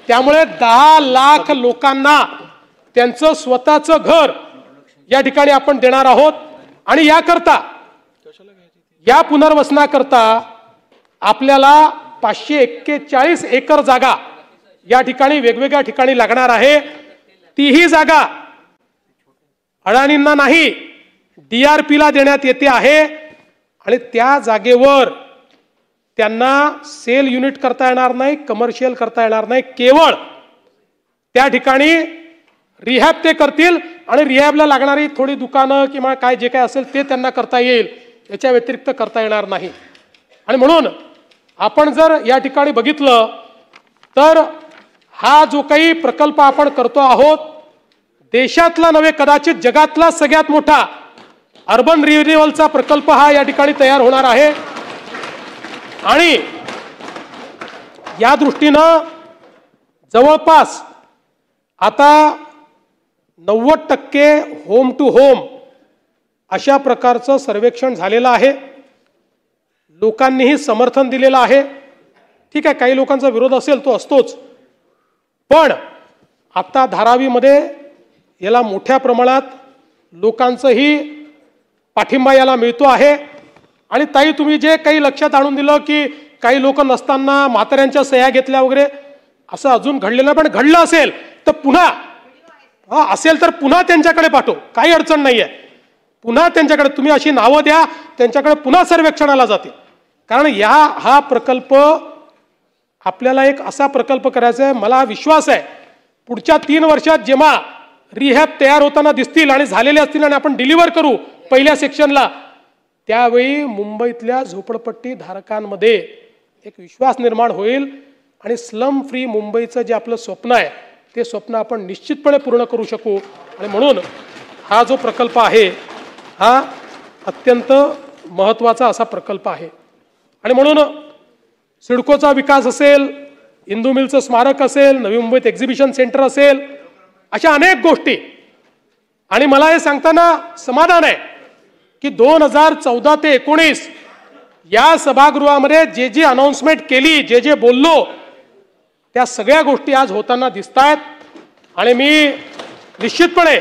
त्यामुळे 10 लाख लोकांना त्यांचं स्वतःचं घर या ठिकाणी आपण देणार आहोत. आणि याकरता, या पुनर्वसनाकरता आपल्याला 541 एकर जागा या ठिकाणी वेगवेगळ्या ठिकाणी लागणार आहे. तीही जागा अडाणींना नाही, DRPला देण्यात येते आहे. आणि त्या जागेवर त्यांना सेल युनिट करता येणार नाही, कमर्शियल करता येणार नाही, केवळ त्या ठिकाणी रिहॅब ते करतील आणि रिहॅबला लागणारी थोडी दुकानं किंवा काय जे काय असेल ते त्यांना करता येईल, याच्या व्यतिरिक्त करता येणार नाही. आणि म्हणून आपण जर या ठिकाणी बघितलं तर हा जो काही प्रकल्प आपण करतो आहोत, देशातला नव्हे कदाचित जगातला सगळ्यात मोठा अर्बन रिन्युअलचा प्रकल्प हा या ठिकाणी तयार होणार आहे. आणि या दृष्टीनं जवळपास आता 90% होम टू होम अशा प्रकारचं सर्वेक्षण झालेलं आहे. लोकांनीही समर्थन दिलेलं आहे. ठीक आहे, काही लोकांचा विरोध असेल, तो असतोच, पण आता धारावीमध्ये याला मोठ्या प्रमाणात लोकांचंही पाठिंबा याला मिळतो आहे. आणि ताई, तुम्ही जे काही लक्षात आणून दिलं की काही लोक नसताना म्हाताऱ्यांच्या सह्या घेतल्या वगैरे, असं अजून घडलेलं, पण घडलं असेल तर पुन्हा असेल तर पुन्हा त्यांच्याकडे पाठव, काही अडचण नाही आहे. पुन्हा त्यांच्याकडे तुम्ही अशी नावं द्या, त्यांच्याकडे पुन्हा सर्वेक्षणाला जातील. कारण हा प्रकल्प आपल्याला एक असा प्रकल्प करायचा आहे, मला विश्वास आहे पुढच्या 3 वर्षात जेव्हा रिहॅब तयार होताना दिसतील आणि झालेले असतील आणि आपण डिलिव्हर करू पहिल्या सेक्शनला, त्यावेळी मुंबईतल्या झोपडपट्टी धारकांमध्ये एक विश्वास निर्माण होईल आणि स्लम फ्री मुंबईचं जे आपलं स्वप्न आहे ते स्वप्न आपण निश्चितपणे पूर्ण करू शकू. आणि म्हणून हा जो प्रकल्प आहे हा अत्यंत महत्त्वाचा असा प्रकल्प आहे. आणि म्हणून सिडकोचा विकास असेल, इंदू मिलचं स्मारक असेल, नवी मुंबईत एक्झिबिशन सेंटर असेल, अशा अनेक गोष्टी. आणि मला हे सांगताना समाधान आहे की 2014 ते 19 या सभागृहामध्ये जे जे अनाउन्समेंट केली, जे जे बोललो, त्या सगळ्या गोष्टी आज होताना दिसत आहेत. आणि मी निश्चितपणे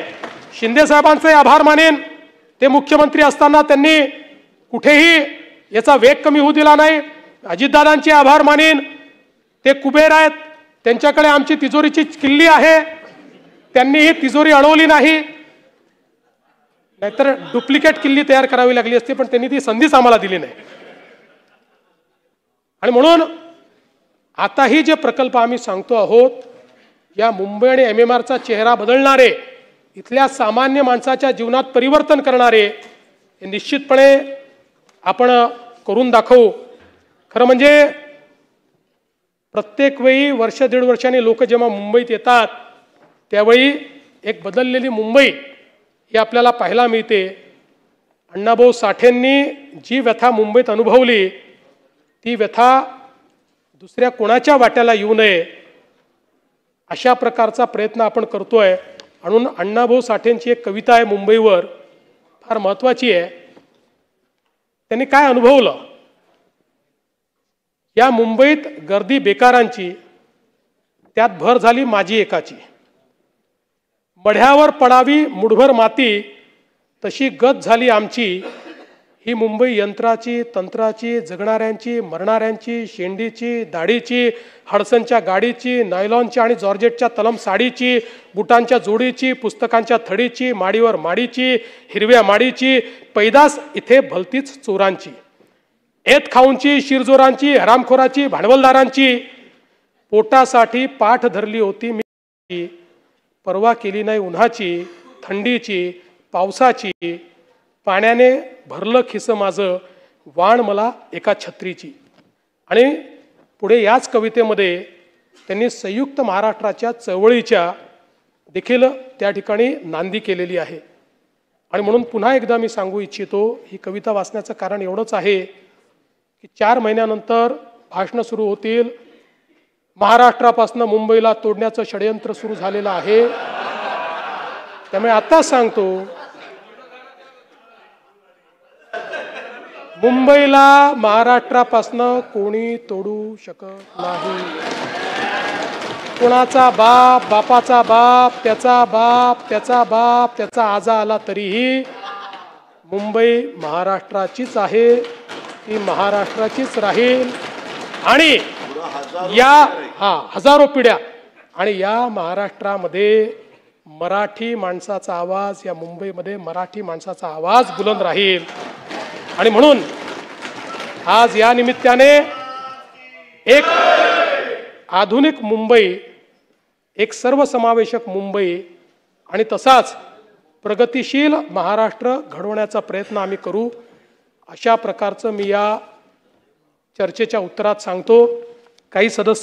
शिंदे साहेबांचे आभार मानेन. ते मुख्यमंत्री असताना त्यांनी कुठेही याचा वेग कमी होऊ दिला नाही. अजितदादांचे आभार मानेन, ते कुबेर आहेत, त्यांच्याकडे आमची तिजोरीची किल्ली आहे, त्यांनी ही तिजोरी अडवली नाही, नाहीतर डुप्लिकेट किल्ली तयार करावी लागली असती, पण त्यांनी ती संधीच आम्हाला दिली नाही. आणि म्हणून आताही जे प्रकल्प आम्ही सांगतो आहोत, या मुंबई आणि MMRचा चेहरा बदलणारे, इथल्या सामान्य माणसाच्या जीवनात परिवर्तन करणारे, हे निश्चितपणे आपण करून दाखवू. खरं म्हणजे प्रत्येक वेळी वर्ष दीड वर्षांनी लोक जेव्हा मुंबईत येतात त्यावेळी एक बदललेली मुंबई ही आपल्याला पाहायला मिळते. अण्णाभाऊ साठेंनी जी व्यथा मुंबईत अनुभवली ती व्यथा दुसऱ्या कोणाच्या वाट्याला येऊ नये अशा प्रकारचा प्रयत्न आपण करतोय. म्हणून अण्णाभाऊ साठेंची एक कविता आहे मुंबईवर, फार महत्त्वाची आहे. त्यांनी काय अनुभवलं? या मुंबईत गर्दी बेकारांची, त्यात भर झाली माझी एकाची. मढ्यावर पडावी मुठभर माती, तशी गत झाली आमची. ही मुंबई यंत्राची, तंत्राची, जगणाऱ्यांची, मरणाऱ्यांची, शेंडीची, दाढीची, हडसनच्या गाडीची, नायलॉनच्या आणि जॉर्जेटच्या तलम साडीची, बुटांच्या जोडीची, पुस्तकांच्या थडीची, माडीवर माडीची, हिरव्या माडीची, पैदास इथे भलतीच चोरांची. एत खाऊंची, शिरजोरांची, हरामखोराची, भांडवलदारांची. पोटासाठी पाठ धरली होती मी, परवा केली नाही उन्हाची, थंडीची, पावसाची. पाण्याने भरलं खिसं माझं, वाण मला एका छत्रीची. आणि पुढे याच कवितेमध्ये त्यांनी संयुक्त महाराष्ट्राच्या चळवळीच्या देखील त्या ठिकाणी नांदी केलेली आहे. आणि म्हणून पुन्हा एकदा मी सांगू इच्छितो, ही कविता वाचण्याचं कारण एवढंच आहे की 4 महिन्यानंतर भाषणं सुरू होतील. महाराष्ट्रापासून मुंबईला तोडण्याचं षडयंत्र सुरू झालेलं आहे. त्यामुळे आता सांगतो, मुंबईला महाराष्ट्रापासून कोणी तोडू शकत नाही. कोणाचा बाप, बापाचा बाप, त्याचा बाप, त्याचा बाप, त्याचा आजा आला तरीही मुंबई महाराष्ट्राचीच आहे, ती महाराष्ट्राचीच राहील. आणि या हजारो पिढ्या, आणि या महाराष्ट्रामध्ये मराठी माणसाचा आवाज, या मुंबईमध्ये मराठी माणसाचा आवाज बुलंद राहील. आणि म्हणून आज या निमित्ताने एक आधुनिक मुंबई, एक सर्वसमावेशक मुंबई आणि तसाच प्रगतिशील महाराष्ट्र घडवण्याचा प्रयत्न आम्ही करू, अशा प्रकारचं मी या चर्चेच्या उत्तरात सांगतो. काही सदस्य